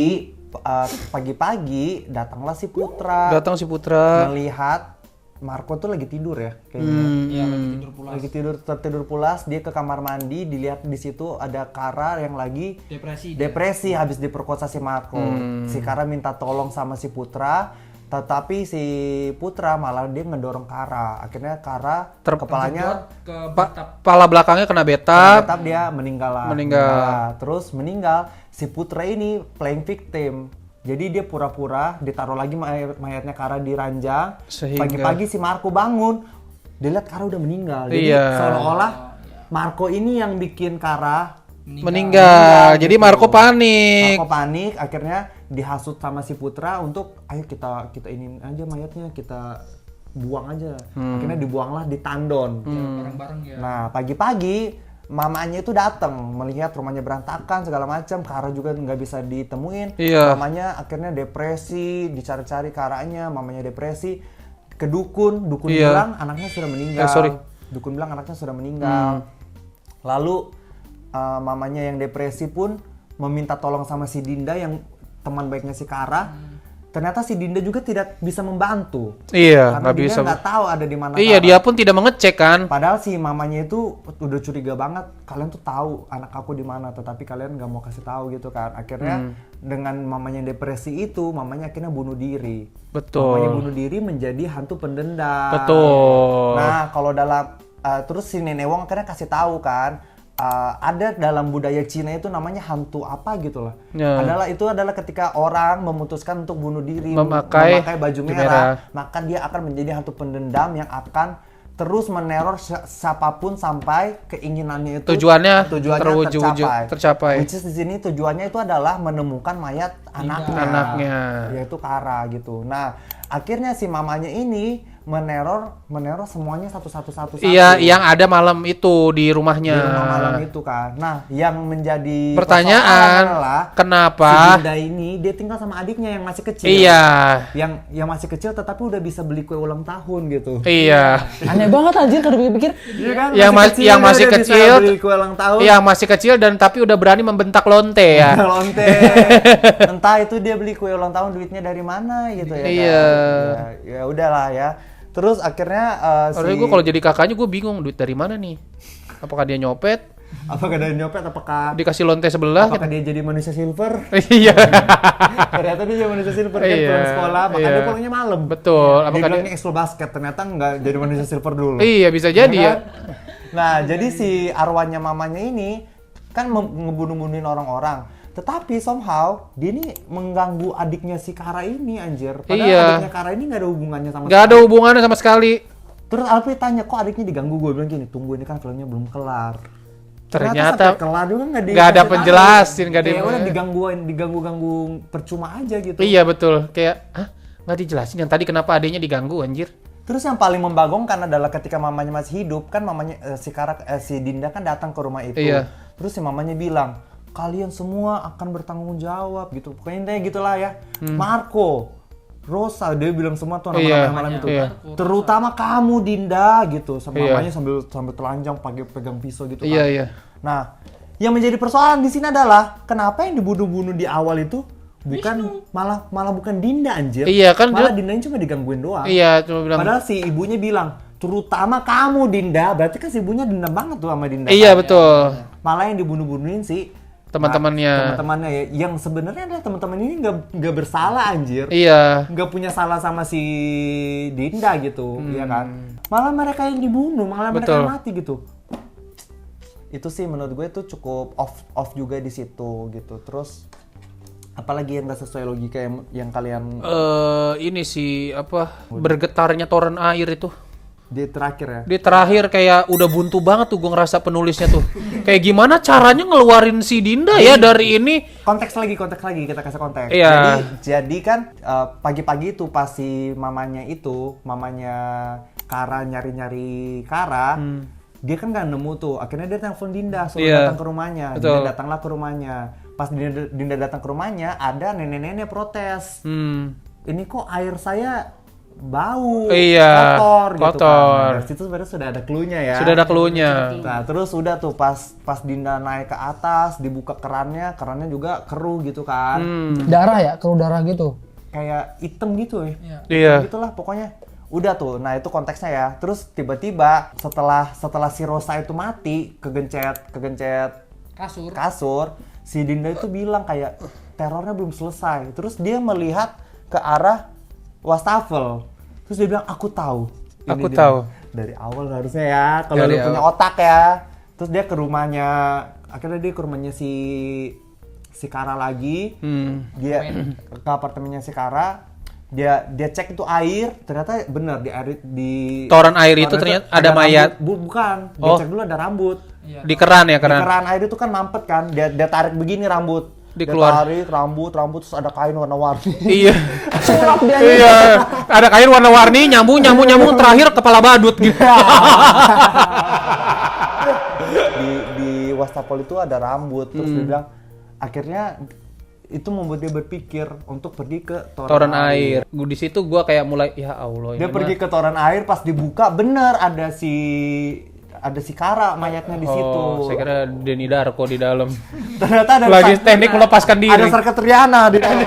Speaker 2: pagi-pagi datanglah si Putra. Melihat Marco tuh lagi tidur ya kayaknya.
Speaker 3: Iya, lagi tidur pulas.
Speaker 2: Tertidur pulas, dia ke kamar mandi, dilihat di situ ada Kara yang lagi depresi habis diperkosa si Marco. Si Kara minta tolong sama si Putra. Tetapi si Putra malah dia ngedorong Kara. Akhirnya Kara kepalanya
Speaker 1: kepala belakangnya kena betap.
Speaker 2: Dia meninggal. Terus meninggal. Si Putra ini playing victim. Jadi dia pura-pura ditaruh lagi mayatnya Kara di ranjang. Pagi-pagi si Marco bangun. Dia lihat Kara udah meninggal. Jadi seolah-olah Marco ini yang bikin Kara
Speaker 1: meninggal. Jadi Marco panik.
Speaker 2: Akhirnya dihasut sama si Putra untuk ayo kita ini aja mayatnya, kita buang aja. Akhirnya dibuanglah di tandon.
Speaker 3: Bareng-bareng ya.
Speaker 2: Nah, pagi-pagi mamanya itu datang melihat rumahnya berantakan segala macam. Kara juga nggak bisa ditemuin. Mamanya akhirnya depresi, dicari-cari Karanya, mamanya depresi. Ke dukun bilang anaknya sudah meninggal. Dukun bilang anaknya sudah meninggal. Lalu mamanya yang depresi pun meminta tolong sama si Dinda yang teman baiknya si Kara. Ternyata si Dinda juga tidak bisa membantu.
Speaker 1: Iya,
Speaker 2: karena dia nggak tahu ada di mana.
Speaker 1: Iya,
Speaker 2: Kara.
Speaker 1: dia pun tidak mengecek kan.
Speaker 2: Padahal si mamanya itu udah curiga banget. Kalian tuh tahu anak aku di mana, tetapi kalian nggak mau kasih tahu gitu kan. Akhirnya dengan mamanya depresi itu, mamanya akhirnya bunuh diri.
Speaker 1: Betul.
Speaker 2: Mamanya bunuh diri menjadi hantu pendendam.
Speaker 1: Betul.
Speaker 2: Nah, kalau dalam terus si Nenek Wong akhirnya kasih tahu kan. Ada dalam budaya Cina itu namanya hantu apa gitu lah. Itu adalah ketika orang memutuskan untuk bunuh diri memakai baju merah, maka dia akan menjadi hantu pendendam yang akan terus meneror siapapun sampai keinginannya itu tujuannya tercapai. Which is di sini tujuannya itu adalah menemukan mayat anaknya, yaitu Kara gitu. Nah, akhirnya si mamanya ini meneror semuanya satu-satu.
Speaker 1: Iya, yang ada malam itu di rumahnya.
Speaker 2: Di rumah malam itu kan. Nah, yang menjadi
Speaker 1: pertanyaan adalah kenapa
Speaker 2: si Dinda ini dia tinggal sama adiknya yang masih kecil.
Speaker 1: Iya.
Speaker 2: Yang masih kecil tetapi udah bisa beli kue ulang tahun gitu.
Speaker 1: Iya.
Speaker 3: Aneh banget anjir kalau dipikir.
Speaker 2: Iya kan?
Speaker 1: Yang masih kecil
Speaker 2: beli kue ulang tahun.
Speaker 1: Iya, masih kecil dan tapi udah berani membentak lonte ya.
Speaker 2: Lonte. Entah itu dia beli kue ulang tahun duitnya dari mana gitu ya.
Speaker 1: Iya.
Speaker 2: Kan? Ya udahlah ya. Terus akhirnya
Speaker 1: gue kalau jadi kakaknya gue bingung duit dari mana nih? Apakah dia nyopet?
Speaker 2: Apakah dia nyopet? Apakah
Speaker 1: dikasih lonte sebelah?
Speaker 2: Apakah dia jadi manusia silver?
Speaker 1: Iya.
Speaker 2: Ternyata dia jadi manusia silver kan pulang sekolah, makanya dia pulangnya malam.
Speaker 1: Betul.
Speaker 2: Apakah dia bilangnya ekskul basket, ternyata nggak jadi manusia silver dulu.
Speaker 1: Iya, bisa jadi ya.
Speaker 2: Nah, jadi si arwahnya mamanya ini kan ngebunuh-bunuhin orang-orang. Tetapi somehow dia ini mengganggu adiknya si Kara ini anjir. Padahal adiknya Kara ini nggak ada hubungannya sama sekali.
Speaker 1: Nggak ada hubungannya sama sekali.
Speaker 2: Terus Alpi tanya, kok adiknya diganggu? Gue bilang gini, tunggu ini kan filmnya belum kelar.
Speaker 1: Ternyata
Speaker 2: sampai kelar juga
Speaker 1: nggak ada penjelasin, nggak ada.
Speaker 2: Ya udah diganggu percuma aja gitu.
Speaker 1: Iya betul, kayak nggak dijelasin yang tadi kenapa adiknya diganggu anjir.
Speaker 2: Terus yang paling membagongkan adalah ketika mamanya masih hidup kan mamanya si Dinda kan datang ke rumah itu.
Speaker 1: Iya.
Speaker 2: Terus si mamanya bilang, kalian semua akan bertanggung jawab gitu. Pokoknya intinya gitulah ya. Marco, Rosa, dia bilang semua tuh nama-nama yang malam itu.
Speaker 1: Iya.
Speaker 2: Terutama kamu Dinda gitu. Mamanya sambil telanjang pegang pisau gitu kan.
Speaker 1: Iya iya.
Speaker 2: Nah, yang menjadi persoalan di sini adalah kenapa yang dibunuh-bunuh di awal itu bukan malah bukan Dinda anjir.
Speaker 1: Iya kan
Speaker 2: malah Dindanya cuma digangguin doang.
Speaker 1: Iya, cuma bilang.
Speaker 2: Padahal si ibunya bilang, terutama kamu Dinda, berarti kan si ibunya dendam banget tuh sama Dinda.
Speaker 1: Iya betul.
Speaker 2: Malah yang dibunuh-bunuhin sih
Speaker 1: Teman-temannya.
Speaker 2: teman-temannya ya, yang sebenarnya adalah teman-teman ini nggak bersalah anjir.
Speaker 1: Iya.
Speaker 2: Nggak punya salah sama si Dinda gitu, ya kan? Malah mereka yang dibunuh, malah mereka
Speaker 1: Betul.
Speaker 2: yang mati gitu. Itu sih menurut gue itu cukup off juga di situ gitu. Terus apalagi yang nggak sesuai logika yang kalian
Speaker 1: Ini sih apa bergetarnya toren air itu.
Speaker 2: di terakhir ya?
Speaker 1: Di terakhir kayak udah buntu banget tuh gue ngerasa penulisnya tuh. Kayak gimana caranya ngeluarin si Dinda ya dari ini.
Speaker 2: Konteks lagi kita kasih konteks.
Speaker 1: Iya.
Speaker 2: Jadi kan pagi-pagi itu pas si mamanya Kara nyari-nyari Kara, dia kan nggak nemu tuh. Akhirnya dia telepon Dinda suruh
Speaker 1: Iya.
Speaker 2: datang ke rumahnya.
Speaker 1: Betul.
Speaker 2: Dinda datanglah ke rumahnya. Pas Dinda datang ke rumahnya, ada nenek-nenek protes. Ini kok air saya bau,
Speaker 1: Iya,
Speaker 2: kotor gitu
Speaker 1: kotor.
Speaker 2: kan. Dari situ sebenarnya sudah ada clue-nya ya.
Speaker 1: Sudah ada clue-nya.
Speaker 2: Nah terus udah tuh pas Dinda naik ke atas, dibuka kerannya juga keruh gitu kan.
Speaker 3: Darah ya, keluar darah gitu.
Speaker 2: Kayak hitam gitu ya.
Speaker 1: Iya.
Speaker 2: Gitulah pokoknya. Udah tuh, nah itu konteksnya ya. Terus tiba-tiba setelah si Rosa itu mati, kegencet kasur, si Dinda itu bilang kayak terornya belum selesai. Terus dia melihat ke arah wastafel. Terus dia bilang, aku tahu.
Speaker 1: Aku
Speaker 2: Ini
Speaker 1: tahu.
Speaker 2: Dari awal harusnya ya, kalau
Speaker 1: Dari
Speaker 2: lu punya otak ya. Terus dia ke rumahnya, akhirnya dia ke rumahnya si Kara lagi. Dia ke apartemennya si Kara. Dia cek itu air, ternyata benar di
Speaker 1: Toren air itu ternyata ada mayat.
Speaker 2: rambut. Bukan, dia cek dulu ada rambut.
Speaker 1: Di keran ya,
Speaker 2: Di
Speaker 1: keran.
Speaker 2: keran air itu kan mampet kan, dia tarik begini rambut.
Speaker 1: Dikeluar.
Speaker 2: Dia tarik rambut terus ada kain warna-warni.
Speaker 1: Iya.
Speaker 3: Sulap dia.
Speaker 1: Iya. Ada kain warna-warni nyambung terakhir kepala badut gitu.
Speaker 2: di wastafel itu ada rambut, terus dia bilang akhirnya itu membuat dia berpikir untuk pergi ke
Speaker 1: Toren air. Di situ gua kayak mulai ya Allah
Speaker 2: Dia pergi ke toren air, pas dibuka bener ada si Kara mayatnya di situ.
Speaker 1: Oh, saya kira Denny Darko di dalam.
Speaker 2: Ternyata ada
Speaker 1: Lagi teknik melepaskan diri.
Speaker 2: Ada Sekretariana di dalam.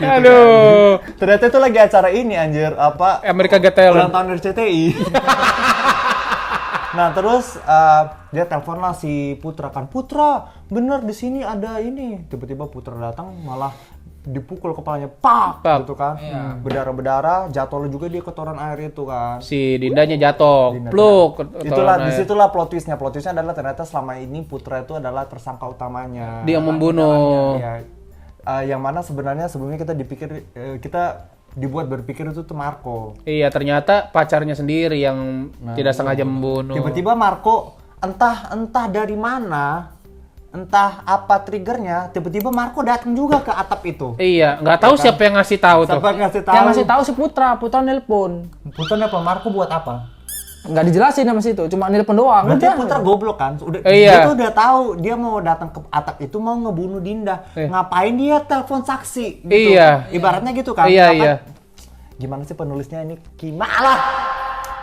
Speaker 1: Aduh.
Speaker 2: Ternyata itu lagi acara ini anjir, apa?
Speaker 1: Amerika Got Talent.
Speaker 2: Ulang tahun RCTI. Nah terus dia telepon lah si Putra kan, Putra bener di sini ada ini. Tiba-tiba Putra datang malah dipukul kepalanya, pak gitu kan, berdarah-berdarah, jatuh juga dia ke toren air itu kan.
Speaker 1: Si Dindanya jatuh, pluk.
Speaker 2: Itulah disitulah plot twistnya adalah ternyata selama ini Putra itu adalah tersangka utamanya.
Speaker 1: Dia membunuh.
Speaker 2: Ya, yang mana sebenarnya sebelumnya kita dibuat berpikir itu tuh Marco.
Speaker 1: Iya, ternyata pacarnya sendiri yang tidak sengaja membunuh.
Speaker 2: Tiba-tiba Marco entah dari mana, entah apa triggernya, tiba-tiba Marco datang juga ke atap itu.
Speaker 1: Iya, nggak tahu siapa yang ngasih tahu tuh.
Speaker 2: Siapa yang ngasih tahu?
Speaker 3: Yang ngasih tahu si Putra nelpon.
Speaker 2: Putra apa? Marco buat apa?
Speaker 3: Nggak dijelasin sama situ, cuma nelpon doang.
Speaker 2: Berarti
Speaker 3: Udah.
Speaker 2: Putra goblok kan?
Speaker 1: Iya.
Speaker 2: Dia tuh udah tahu dia mau datang ke atap itu mau ngebunuh Dinda. Ngapain dia telepon saksi? Gitu.
Speaker 1: Iya.
Speaker 2: Ibaratnya gitu kan?
Speaker 1: Iya,
Speaker 2: Kenapa?
Speaker 1: iya.
Speaker 2: Gimana sih penulisnya ini? Gimana?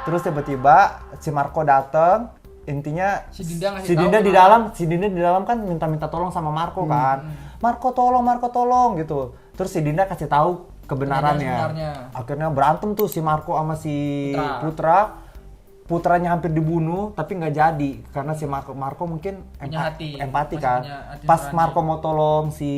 Speaker 2: Terus tiba-tiba si Marco datang. Intinya
Speaker 4: Si Dinda ngasih
Speaker 2: si
Speaker 4: tahu
Speaker 2: Dinda di dalam kan minta tolong sama Marco kan. Marco tolong gitu. Terus si Dinda kasih tahu kebenarannya.
Speaker 4: Sebenarnya.
Speaker 2: Akhirnya berantem tuh si Marco sama si Putra. Putranya hampir dibunuh tapi nggak jadi karena si Marco mungkin
Speaker 4: Punya hati.
Speaker 2: empati
Speaker 4: Masih
Speaker 2: kan.
Speaker 4: punya hati
Speaker 2: Pas
Speaker 4: nurani.
Speaker 2: Marco mau tolong si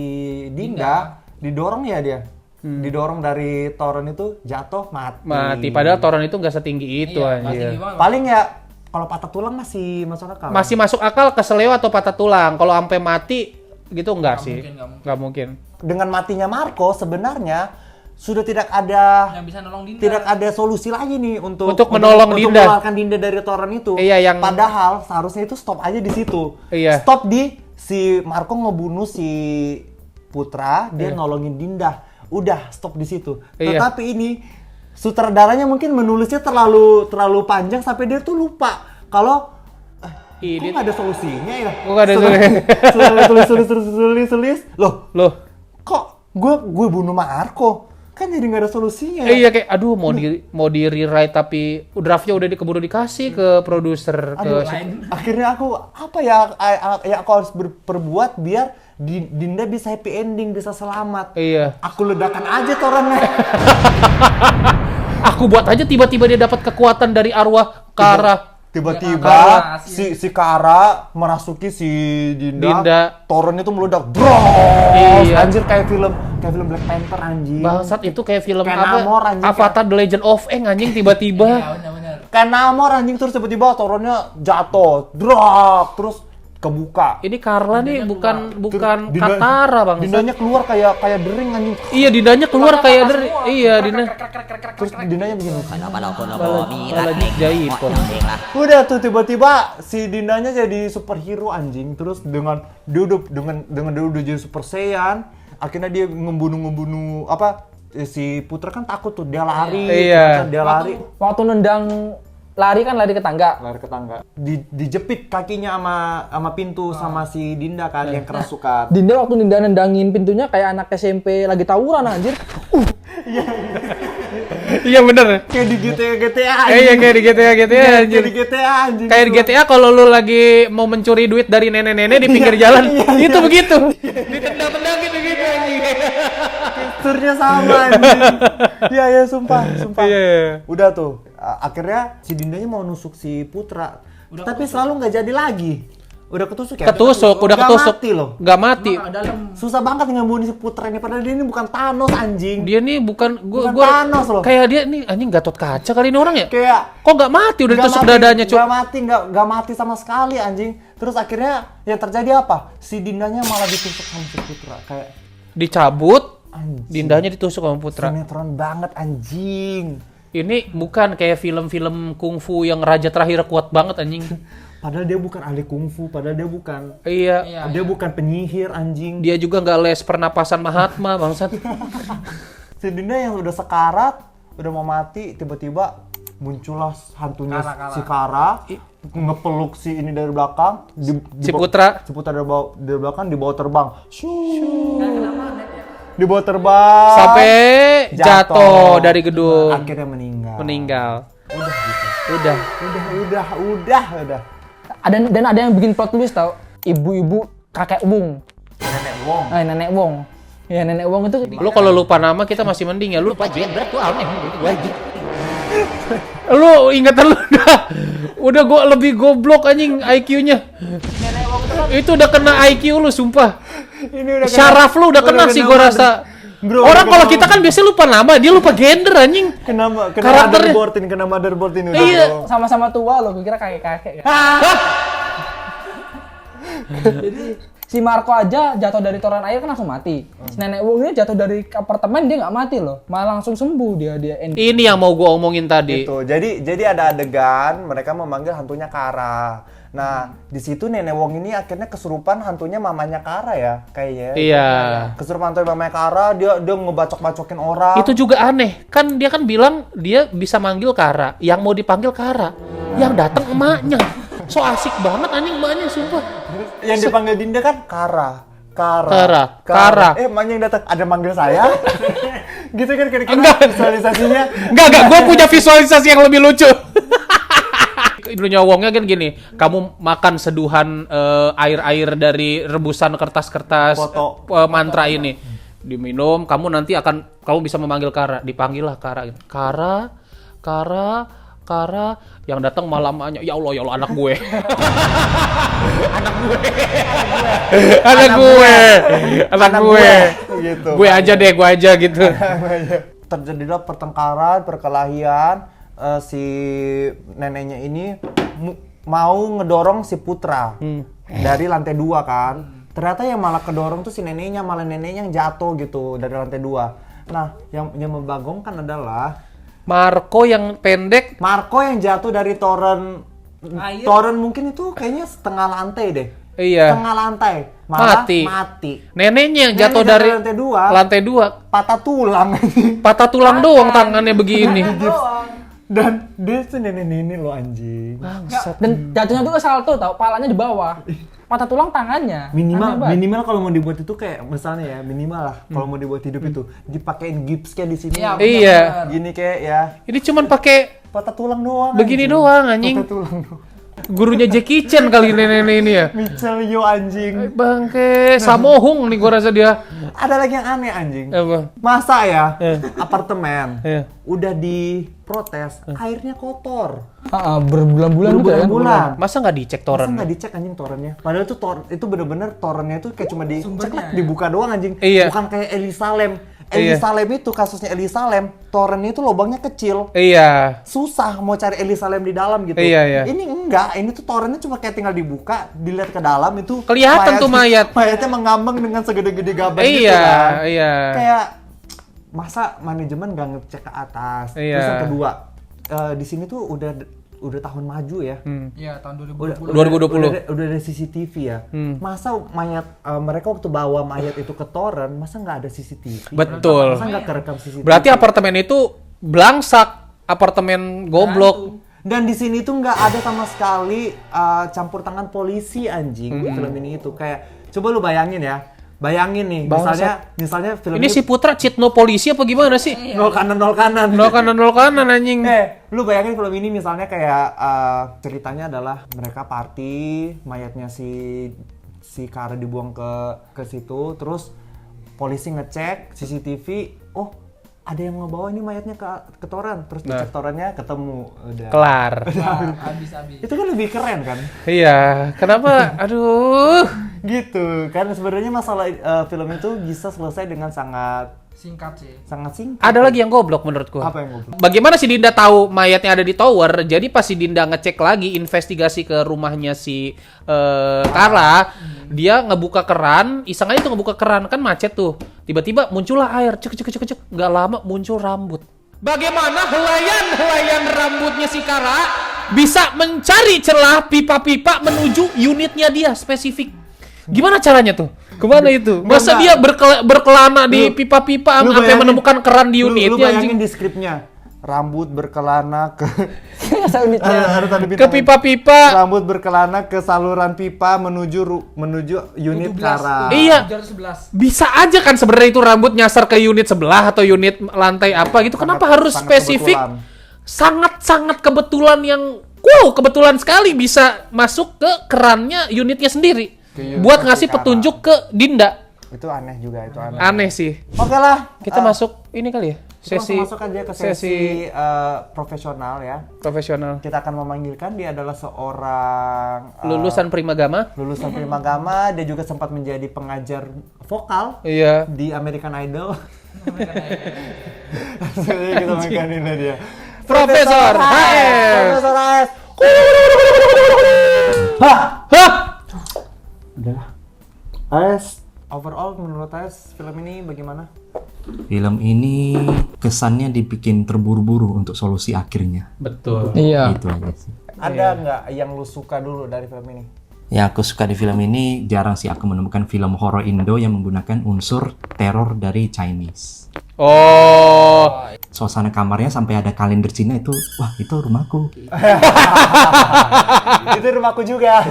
Speaker 2: Dinda, didorong ya dia. Didorong dari toren itu jatuh
Speaker 1: Mati. Padahal toren itu nggak setinggi itu anjir.
Speaker 2: Paling ya kalau patah tulang masih masuk akal.
Speaker 1: Masih masuk akal keseleo atau patah tulang. Kalau sampai mati gitu enggak sih.
Speaker 4: mungkin.
Speaker 1: Nggak mungkin.
Speaker 2: Dengan matinya Marco sebenarnya sudah tidak ada
Speaker 3: Yang bisa nolong Dinda.
Speaker 2: tidak ada solusi lagi nih untuk
Speaker 1: menolong Dinda.
Speaker 2: mengeluarkan Dinda dari toren itu.
Speaker 1: Iya, yang-
Speaker 2: padahal seharusnya itu stop aja di situ.
Speaker 1: Iya.
Speaker 2: Stop di si Marco ngebunuh si Putra, dia nolongin Dinda. Udah stop di situ.
Speaker 1: Iya.
Speaker 2: Tetapi ini sutradaranya mungkin menulisnya terlalu panjang sampai dia tuh lupa kalau kok
Speaker 1: Ini
Speaker 2: nggak ada solusinya ya?
Speaker 1: Kok nggak ada
Speaker 2: tulis. Loh,
Speaker 1: loh.
Speaker 2: kok gue bunuh Marco? Kan jadi nggak ada solusinya.
Speaker 1: Iya kayak aduh mau di rewrite tapi draftnya udah keburu dikasih ke produser
Speaker 2: Aduh,
Speaker 1: ke
Speaker 2: akhirnya aku apa ya aku harus berbuat biar Dinda bisa happy ending, bisa selamat.
Speaker 1: Iya.
Speaker 2: Aku ledakan aja torennya.
Speaker 1: Aku buat aja tiba-tiba dia dapat kekuatan dari arwah Kara.
Speaker 2: Tiba-tiba si Kara merasuki si Dinda. Toren itu meledak. Bros!
Speaker 1: Iya.
Speaker 2: Anjir kayak film Black Panther anjing.
Speaker 1: Bangsat itu kayak film
Speaker 2: Kayak Namor, anjing.
Speaker 1: Avatar The Legend of Aang anjing tiba-tiba.
Speaker 2: Kayak Namor anjing, terus tiba-tiba torennya jatuh. Drop, terus kebuka.
Speaker 1: Ini Carla nih bukan
Speaker 2: Dinda-
Speaker 1: Katara bang.
Speaker 2: Dindanya keluar kayak dering anjing.
Speaker 1: Iya Dindanya keluar kayak dari iya Dinda.
Speaker 2: Terus Dindanya begini.
Speaker 1: Malah jaipon.
Speaker 2: Udah tuh tiba-tiba si Dindanya jadi superhero anjing. Terus dengan dia udah jadi Super Saiyan, akhirnya dia ngebunuh apa si Putra kan takut tuh, dia lari.
Speaker 1: Iya.
Speaker 2: Dia lari
Speaker 3: Waktu nendang lari ke tangga.
Speaker 2: ke tangga. Dijepit kakinya sama pintu sama si Dinda kan yang kerasukan.
Speaker 3: Dinda waktu nendangin pintunya kayak anak SMP lagi tawuran anjir.
Speaker 1: Iya bener.
Speaker 2: Kayak di GTA
Speaker 1: Iya kayak di GTA anjir.
Speaker 2: Kayak di GTA anjing.
Speaker 1: Kayak di GTA kalau lu lagi mau mencuri duit dari nenek-nenek di pinggir jalan, itu begitu. Ditendang-tendang gitu anjing.
Speaker 2: Teksturnya sama anjing. Iya sumpah.
Speaker 1: Iya.
Speaker 2: Udah tuh, akhirnya si Dindanya mau nusuk si Putra. Tapi selalu nggak jadi lagi. Udah ketusuk ya?
Speaker 1: Udah
Speaker 2: Nggak
Speaker 1: ketusuk.
Speaker 2: mati loh.
Speaker 1: Nggak mati.
Speaker 2: Susah banget ngebunuh si Putra ini, padahal dia ini bukan Thanos anjing.
Speaker 1: Dia nih bukan
Speaker 2: Bukan
Speaker 1: gua
Speaker 2: Thanos loh.
Speaker 1: kayak dia nih anjing Gatot Kaca kali ini orang ya?
Speaker 2: Kayak
Speaker 1: Kok nggak mati udah
Speaker 2: nggak
Speaker 1: ditusuk
Speaker 2: mati,
Speaker 1: dadanya, Cuk.
Speaker 2: nggak mati sama sekali anjing. Terus akhirnya yang terjadi apa? Si Dindanya malah ditusuk sama si Putra. Kayak
Speaker 1: Dicabut,
Speaker 2: anjing.
Speaker 1: Dindanya ditusuk sama Putra.
Speaker 2: Sinetron banget anjing.
Speaker 1: Ini bukan kayak film-film kungfu yang raja terakhir kuat banget anjing.
Speaker 2: Padahal dia bukan ahli kungfu, padahal dia bukan
Speaker 1: Iya.
Speaker 2: dia bukan penyihir anjing.
Speaker 1: Dia juga nggak les pernapasan Mahatma bangsat.
Speaker 2: Si Dinda yang udah sekarat, udah mau mati, tiba-tiba muncullah hantunya si Kara, ngepeluk si ini dari belakang,
Speaker 1: Si Putra.
Speaker 2: Si Putra dari belakang dibawa terbang. Dibawa terbang
Speaker 1: Sampai jatuh dari gedung.
Speaker 2: akhirnya meninggal.
Speaker 1: Udah gitu. Udah.
Speaker 2: Udah.
Speaker 3: Ada yang bikin plot twist tau. Ibu-ibu kakek Wong.
Speaker 2: Nenek Wong.
Speaker 3: Nenek Wong. Ya nenek Wong itu
Speaker 1: Lu kalau lupa nama kita masih mending ya. Lu lupa gender tuh aneh. Lu ingatan lu udah gua lebih goblok anjing IQ-nya. Itu udah kena IQ lu sumpah.
Speaker 2: Ini udah
Speaker 1: Syaraf lu udah kena sih gua rasa.
Speaker 2: Bro,
Speaker 1: Orang kalau kita kan biasanya lupa nama, dia lupa gender anjing.
Speaker 2: kena
Speaker 1: Karakternya.
Speaker 2: motherboard ini udah.
Speaker 1: Iya.
Speaker 2: bro.
Speaker 3: sama-sama tua loh, gue kira kakek-kakek. Jadi si Marco aja jatuh dari toren air kan langsung mati. Si nenek Wong ini jatuh dari apartemen dia nggak mati loh, malah langsung sembuh dia
Speaker 1: Ini yang mau gua omongin tadi.
Speaker 2: Gitu. Jadi ada adegan mereka memanggil hantunya Kara. Nah, di situ nenek Wong ini akhirnya kesurupan hantunya mamanya Kara ya, kayaknya.
Speaker 1: Iya.
Speaker 2: Kesurupan hantunya mamanya Kara, dia ngebacok-bacokin orang.
Speaker 1: Itu juga aneh. Kan dia kan bilang dia bisa manggil Kara. Yang mau dipanggil Kara. Yang datang emaknya. So asik banget anjing emaknya sumpah.
Speaker 2: Yang dipanggil Dinda kan Kara.
Speaker 1: Kara.
Speaker 2: Emaknya yang datang ada manggil saya. Gitu kan kira-kira
Speaker 1: Enggak.
Speaker 2: visualisasinya.
Speaker 1: Enggak, gue punya visualisasi yang lebih lucu. Dulunya Wongnya kan gini, kamu makan seduhan air-air dari rebusan kertas-kertas
Speaker 2: Foto.
Speaker 1: mantra ini. Diminum, kamu bisa memanggil Kara. Dipanggil lah Kara. Kara, yang datang malamnya, ya Allah anak gue. anak gue.
Speaker 2: Gitu.
Speaker 1: Gue aja gitu.
Speaker 2: Terjadilah perkelahian. Si neneknya ini mau ngedorong si Putra dari lantai 2 kan. Ternyata yang malah kedorong tuh si neneknya, malah neneknya yang jatuh gitu dari lantai 2. Nah, yang membagongkan adalah
Speaker 1: Marco yang pendek.
Speaker 2: Marco yang jatuh dari toren.
Speaker 3: Air.
Speaker 2: Toren mungkin itu kayaknya setengah lantai deh.
Speaker 1: Iya.
Speaker 2: Setengah lantai. Malah mati.
Speaker 1: Neneknya yang
Speaker 2: Nenek
Speaker 1: jatuh dari
Speaker 2: lantai 2.
Speaker 1: 2.
Speaker 2: Patah tulang.
Speaker 1: Patah tulang doang tangannya begini.
Speaker 2: Dan dia tuh nenek-nenek lo anjing.
Speaker 1: Bangsat.
Speaker 3: Dan jatuhnya juga salto tau, palanya di bawah. Patah tulang tangannya. Aneh banget.
Speaker 2: Minimal kalau mau dibuat itu kayak misalnya ya, minimal lah kalau mau dibuat hidup itu dipakein gips kayak di sini.
Speaker 3: Iya.
Speaker 1: Iya.
Speaker 2: Gini kayak ya
Speaker 1: Ini cuman pakai
Speaker 2: patah tulang doang.
Speaker 1: begini
Speaker 2: anjing.
Speaker 1: doang anjing.
Speaker 2: Patah tulang doang.
Speaker 1: Gurunya Jackie Chan kali nenek ini ya.
Speaker 2: Michelle Yeoh anjing.
Speaker 1: Bangke, Samohung nih gua rasa dia.
Speaker 2: Ada lagi yang aneh anjing.
Speaker 1: Apa?
Speaker 2: Masa ya apartemen
Speaker 1: Iya.
Speaker 2: udah diprotes airnya kotor.
Speaker 3: Berbulan-bulan gitu ya.
Speaker 2: Berbulan.
Speaker 1: Masa nggak dicek
Speaker 2: Masa
Speaker 1: toren?
Speaker 2: nggak dicek anjing torennya? Padahal itu itu bener-bener torennya itu kayak cuma dicek dibuka doang anjing.
Speaker 1: Iya.
Speaker 2: Bukan kayak Eli Salem.
Speaker 1: Iya.
Speaker 2: Eli Salem itu kasusnya Eli Salem, torennya itu lubangnya kecil.
Speaker 1: Iya.
Speaker 2: Susah mau cari Eli Salem di dalam gitu.
Speaker 1: Iya, iya.
Speaker 2: Ini enggak, ini tuh torennya cuma kayak tinggal dibuka, dilihat ke dalam itu
Speaker 1: Kelihatan tuh mayat.
Speaker 2: Mayatnya mengambang dengan segede-gede gaban gitu
Speaker 1: Iya,
Speaker 2: kan.
Speaker 1: iya.
Speaker 2: Kayak masa manajemen nggak ngecek ke atas.
Speaker 1: Iya.
Speaker 2: Terus yang kedua, di sini tuh udah tahun maju ya.
Speaker 3: Iya, tahun
Speaker 2: Udah
Speaker 1: 2020.
Speaker 2: udah ada CCTV ya. Masa mayat mereka waktu bawa mayat itu ke toren, masa nggak ada CCTV?
Speaker 1: Betul.
Speaker 2: Masa nggak kerekam CCTV?
Speaker 1: Berarti apartemen itu belangsak, apartemen goblok.
Speaker 2: Dan di sini tuh nggak ada sama sekali campur tangan polisi anjing di film ini itu kayak coba lu bayangin ya. Bayangin nih, misalnya film
Speaker 1: Ini si Putra cheat no polisi apa gimana sih?
Speaker 2: nol kanan.
Speaker 1: Nol kanan anjing.
Speaker 2: Lu bayangin film ini misalnya kayak ceritanya adalah mereka party, mayatnya si Kara dibuang ke situ, terus polisi ngecek CCTV, oh ada yang ngebawa ini mayatnya ke toren, terus dicek torennya ketemu, udah.
Speaker 1: Kelar.
Speaker 3: Habis.
Speaker 2: Itu kan lebih keren kan?
Speaker 1: Iya, kenapa? Aduh.
Speaker 2: Gitu, kan sebenarnya masalah film itu bisa selesai dengan sangat
Speaker 3: Singkat sih.
Speaker 2: singkat.
Speaker 1: Ada lagi yang goblok menurutku.
Speaker 2: Apa yang goblok?
Speaker 1: Bagaimana si Dinda tahu mayatnya ada di tower? Jadi pas si Dinda ngecek lagi investigasi ke rumahnya si Kara, dia ngebuka keran, iseng aja tuh ngebuka keran, kan macet tuh. Tiba-tiba muncullah air, cek. Nggak lama muncul rambut. Bagaimana helaian rambutnya si Kara bisa mencari celah pipa-pipa menuju unitnya dia spesifik? Gimana caranya tuh? Kemana itu? Masa dia berkelana di pipa-pipa sampai menemukan keran di
Speaker 2: Lu
Speaker 1: unitnya
Speaker 2: bayangin
Speaker 1: anjing?
Speaker 2: di skripnya. Rambut berkelana ke
Speaker 3: Unitnya.
Speaker 1: Ke pipa-pipa.
Speaker 2: Rambut berkelana ke saluran pipa menuju unit Kara.
Speaker 1: Iya.
Speaker 3: 711.
Speaker 1: Bisa aja kan sebenarnya itu rambut nyasar ke unit sebelah atau unit lantai apa gitu. Kenapa harus
Speaker 2: sangat
Speaker 1: spesifik?
Speaker 2: kebetulan.
Speaker 1: Sangat kebetulan yang kebetulan sekali bisa masuk ke kerannya unitnya sendiri. Buat ngasih petunjuk ke Dinda.
Speaker 2: Itu aneh juga, itu aneh.
Speaker 1: Aneh sih.
Speaker 2: Oke lah,
Speaker 1: Kita masuk ini kali ya.
Speaker 2: kita
Speaker 1: Sesi
Speaker 2: langsung masuk aja ke sesi profesional ya.
Speaker 1: profesional.
Speaker 2: Kita akan memanggilkan dia adalah seorang
Speaker 1: Lulusan Primagama.
Speaker 2: lulusan Primagama. Dia juga sempat menjadi pengajar vokal
Speaker 1: Iya.
Speaker 2: di American Idol. Jadi kita mainkanin dia.
Speaker 1: Profesor HS.
Speaker 2: Profesor HS.
Speaker 1: Hah?
Speaker 2: Udah. HS, overall menurut HS film ini bagaimana?
Speaker 4: Film ini kesannya dibikin terburu-buru untuk solusi akhirnya.
Speaker 1: Betul.
Speaker 3: Iya.
Speaker 4: Itu aja sih.
Speaker 2: Ada nggak yang lu suka dulu dari film ini?
Speaker 4: Ya aku suka di film ini, jarang sih aku menemukan film horor Indo yang menggunakan unsur teror dari Chinese.
Speaker 1: Oh.
Speaker 4: Suasana kamarnya sampai ada kalender Cina itu, wah itu rumahku.
Speaker 2: Itu rumahku juga.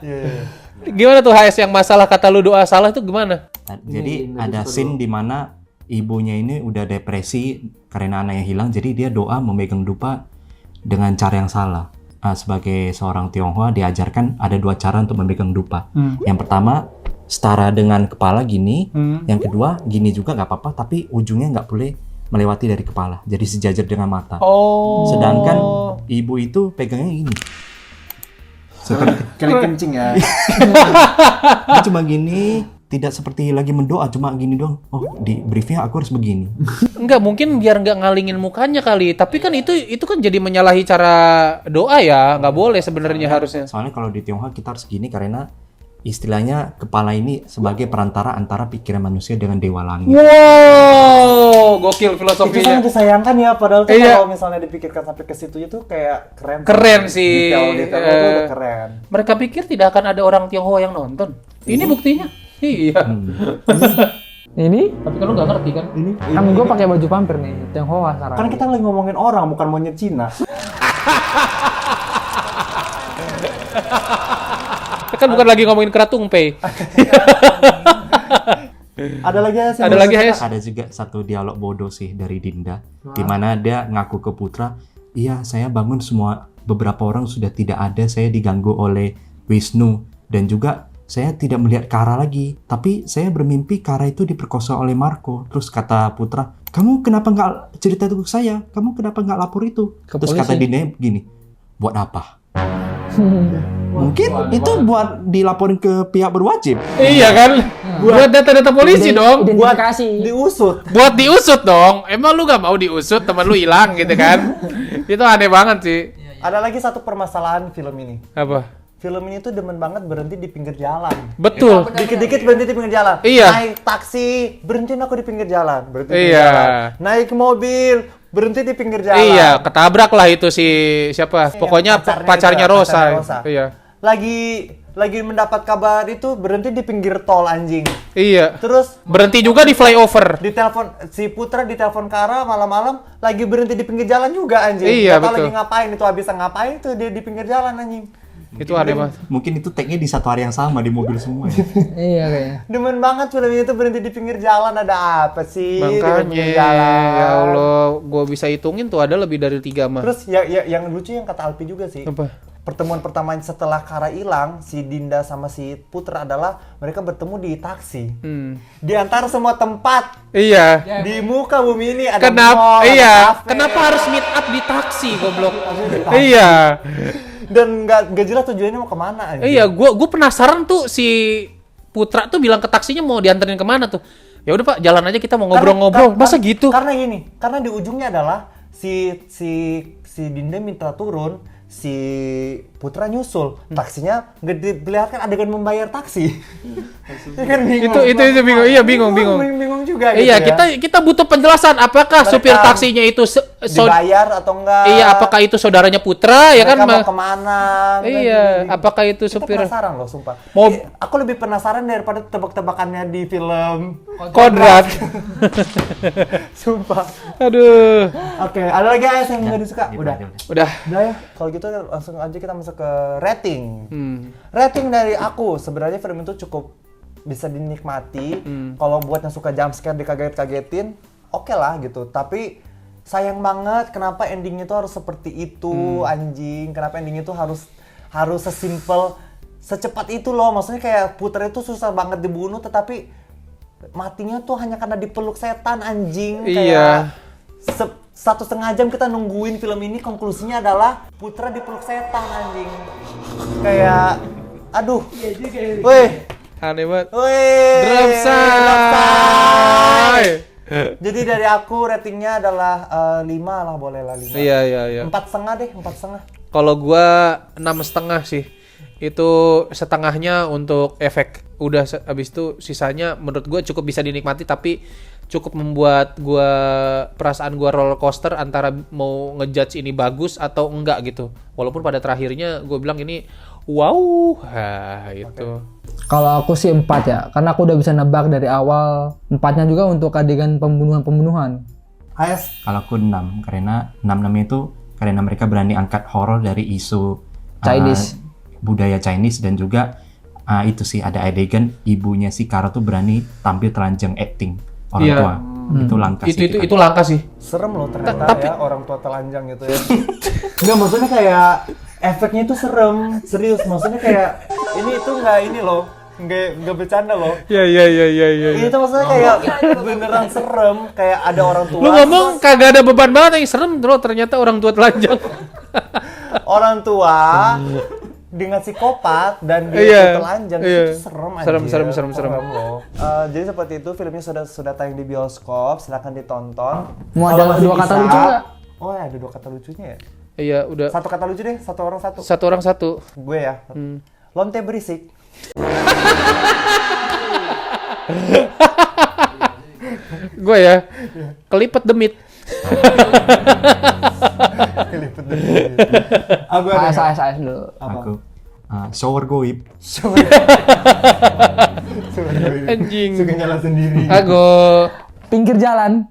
Speaker 2: Iya.
Speaker 1: Gimana tuh HS yang masalah kata lu doa salah itu gimana?
Speaker 4: Jadi ada scene di mana ibunya ini udah depresi karena anaknya hilang, jadi dia doa memegang dupa dengan cara yang salah. Sebagai seorang Tionghoa diajarkan ada 2 cara untuk memegang dupa. Yang pertama setara dengan kepala gini, yang kedua gini juga nggak apa-apa, tapi ujungnya nggak boleh melewati dari kepala, jadi sejajar dengan mata.
Speaker 1: Oh.
Speaker 4: Sedangkan ibu itu pegangnya gini, seperti
Speaker 2: Kali kencing ya.
Speaker 4: dia cuma gini, tidak seperti lagi mendoa, cuma gini doang. Oh di briefnya aku harus begini.
Speaker 1: Enggak, mungkin biar nggak ngalingin mukanya kali. Tapi kan itu kan jadi menyalahi cara doa ya. Nggak boleh sebenarnya harusnya.
Speaker 4: Soalnya kalau di Tionghoa kita harus gini karena istilahnya kepala ini sebagai perantara antara pikiran manusia dengan dewa langit.
Speaker 1: Wow, gokil
Speaker 2: Itu
Speaker 1: filosofinya.
Speaker 2: sangat disayangkan ya, padahal tuh
Speaker 1: Iya.
Speaker 2: kalau misalnya dipikirkan sampai ke situ itu kayak keren.
Speaker 1: Keren sih.
Speaker 2: Detail-detailnya itu udah keren.
Speaker 1: Mereka pikir tidak akan ada orang Tionghoa yang nonton. Ini buktinya. Iya.
Speaker 3: Ini
Speaker 1: Tapi kalau nggak ngerti kan?
Speaker 3: kan gue pakai baju pampir nih, Tionghoa sekarang.
Speaker 2: Kan kita lagi ngomongin orang, bukan monyet Cina.
Speaker 1: Kan bukan lagi ngomongin Kratungpei.
Speaker 2: Ada lagi ya?
Speaker 1: Ada lagi Hes?
Speaker 4: Ada juga satu dialog bodoh sih dari Dinda, di mana dia ngaku ke Putra, iya saya bangun semua, beberapa orang sudah tidak ada, saya diganggu oleh Wisnu, dan juga saya tidak melihat Kara lagi, tapi saya bermimpi Kara itu diperkosa oleh Marco. Terus kata Putra, kamu kenapa nggak cerita itu ke saya? Kamu kenapa nggak lapor itu?
Speaker 3: Ke
Speaker 4: Terus
Speaker 3: polisi.
Speaker 4: kata Dinda begini, buat apa? Mungkin itu buat dilaporin ke pihak berwajib.
Speaker 1: Iya kan? Buat data-data polisi dong.
Speaker 3: Identifikasi.
Speaker 2: Diusut.
Speaker 1: Buat diusut dong. Emang lu gak mau diusut, teman lu hilang gitu kan? Itu aneh banget sih.
Speaker 2: Ada lagi satu permasalahan film ini.
Speaker 1: Apa?
Speaker 2: Film ini tuh demen banget berhenti di pinggir jalan.
Speaker 1: Betul.
Speaker 2: Dikit-dikit berhenti di pinggir jalan.
Speaker 1: Iya.
Speaker 2: Naik taksi, berhentiin aku di pinggir jalan. Berhenti di pinggir
Speaker 1: Iya.
Speaker 2: jalan. Naik mobil, berhenti di pinggir jalan.
Speaker 1: Iya, ketabrak lah itu si siapa? Pokoknya pacarnya Rosa. Iya.
Speaker 2: Lagi mendapat kabar itu berhenti di pinggir tol anjing.
Speaker 1: Iya.
Speaker 2: Terus
Speaker 1: Berhenti juga di flyover.
Speaker 2: ditelepon si Putra ditelepon Kara malam-malam lagi berhenti di pinggir jalan juga anjing.
Speaker 1: Iya,
Speaker 2: Nggak tahu
Speaker 1: betul.
Speaker 2: lagi ngapain itu, habis ngapain tuh dia di pinggir jalan anjing.
Speaker 1: Itu aneh banget.
Speaker 4: Mungkin itu tag-nya di satu hari yang sama di mobil semua ya.
Speaker 3: Iya kayaknya.
Speaker 2: Demen banget film ini tuh berhenti di pinggir jalan, ada apa sih? Di
Speaker 1: Makanya,
Speaker 2: pinggir jalan.
Speaker 1: ya Allah, gua bisa hitungin tuh ada lebih dari 3 mah.
Speaker 2: Terus yang lucu yang kata Alpi juga sih.
Speaker 1: Apa?
Speaker 2: Pertemuan pertama setelah Kara hilang, si Dinda sama si Putra adalah mereka bertemu di taksi. Di antara semua tempat
Speaker 1: Iya.
Speaker 2: di muka bumi ini ada
Speaker 1: Kenapa?
Speaker 2: mall, ada
Speaker 1: Iya.
Speaker 2: kafe.
Speaker 1: Kenapa harus meet up di taksi, goblok? Iya.
Speaker 2: Dan nggak jelas tujuannya mau kemana anjing.
Speaker 1: Iya, gua penasaran tuh si Putra tuh bilang ke taksinya mau dianterin kemana tuh. Ya udah Pak, jalan aja kita mau ngobrol-ngobrol. Masa gitu?
Speaker 2: Karena gini, karena di ujungnya adalah si Dinda minta turun, si Putra nyusul. Taksinya nggak diperlihatkan adegan membayar taksi. Ya kan bingung.
Speaker 1: Itu bingung. Iya, bingung.
Speaker 2: Bingung juga gitu
Speaker 1: Iya,
Speaker 2: ya.
Speaker 1: kita butuh penjelasan apakah
Speaker 2: Mereka
Speaker 1: supir taksinya itu
Speaker 2: dibayar atau enggak?
Speaker 1: Iya, apakah itu saudaranya Putra ya kan?
Speaker 2: Mereka mau kemana?
Speaker 1: Iya, apakah itu
Speaker 2: Kita
Speaker 1: supir
Speaker 2: penasaran loh, sumpah.
Speaker 1: Mau-
Speaker 2: Aku lebih penasaran daripada tebak-tebakannya di film
Speaker 1: Kodrat?
Speaker 2: Sumpah.
Speaker 1: Aduh.
Speaker 2: Oke, ada lagi AS yang nggak disuka?
Speaker 4: Gitu
Speaker 2: Udah.
Speaker 4: aja.
Speaker 1: Udah.
Speaker 2: Udah ya. Kalau gitu langsung aja kita masuk ke rating.
Speaker 1: Hmm.
Speaker 2: Rating dari aku, sebenarnya film itu cukup bisa dinikmati. Kalau buat yang suka jump scare dikaget-kagetin, oke lah gitu. Tapi sayang banget kenapa endingnya itu harus seperti itu, anjing. Kenapa endingnya itu harus sesimpel, secepat itu loh. Maksudnya kayak Putra itu susah banget dibunuh, tetapi matinya tuh hanya karena dipeluk setan, anjing.
Speaker 1: Iya.
Speaker 2: Kayak 1,5 jam kita nungguin film ini, konklusinya adalah Putra dipeluk setan, anjing. Kayak aduh. Woi,
Speaker 1: Aneh banget.
Speaker 2: woi.
Speaker 1: Drop say.
Speaker 2: Jadi dari aku ratingnya adalah 5 lah, boleh lah 5.
Speaker 1: Iya.
Speaker 2: 4,5 deh, 4,5.
Speaker 1: Kalau gua 6,5 sih. Itu setengahnya untuk efek. Udah habis itu sisanya menurut gua cukup bisa dinikmati tapi cukup membuat gua perasaan gua roller coaster antara mau ngejudge ini bagus atau enggak gitu. Walaupun pada terakhirnya gua bilang ini wow, itu.
Speaker 3: Kalau aku sih 4 ya, karena aku udah bisa nebak dari awal. 4-nya juga untuk adegan pembunuhan.
Speaker 2: HS
Speaker 4: Kalau aku 6, karena 6 itu karena mereka berani angkat horor dari isu
Speaker 3: Chinese.
Speaker 4: budaya Chinese, dan juga itu sih ada adegan ibunya si Kara tuh berani tampil telanjang acting orang
Speaker 1: Iya.
Speaker 4: tua. Itu langka sih.
Speaker 1: Itu langka sih.
Speaker 2: serem loh ternyata ya orang tua telanjang gitu ya. Nggak, maksudnya kayak efeknya itu serem, serius. Maksudnya kayak ini tuh nggak ini loh, nggak bercanda loh.
Speaker 1: Iya.
Speaker 2: Ini tuh maksudnya kayak beneran serem, kayak ada orang tua.
Speaker 1: Lu ngomong kagak ada beban banget yang serem, bro. Ternyata orang tua telanjang.
Speaker 2: orang tua dengan psikopat dan dia
Speaker 1: Iya,
Speaker 2: itu telanjang,
Speaker 1: iya.
Speaker 2: itu serem anjir.
Speaker 1: Serem.
Speaker 2: Loh. Jadi seperti itu, filmnya sudah tayang di bioskop, silakan ditonton.
Speaker 3: Mau
Speaker 2: Kalau
Speaker 3: ada
Speaker 2: masih
Speaker 3: 2 kata
Speaker 2: bisa-
Speaker 3: lucu nggak?
Speaker 2: Oh ya, ada 2 kata lucunya ya.
Speaker 1: Iya, udah.
Speaker 2: Satu kata lucu deh, satu orang satu.
Speaker 1: Satu orang satu.
Speaker 2: Gue ya. Lonte berisik.
Speaker 1: Gue ya, kelipet demit.
Speaker 2: Aku ada nggak?
Speaker 3: AS dulu.
Speaker 4: Aku shower goib.
Speaker 1: Anjing.
Speaker 2: Suka nyala sendiri.
Speaker 1: Aku
Speaker 3: Pinggir jalan.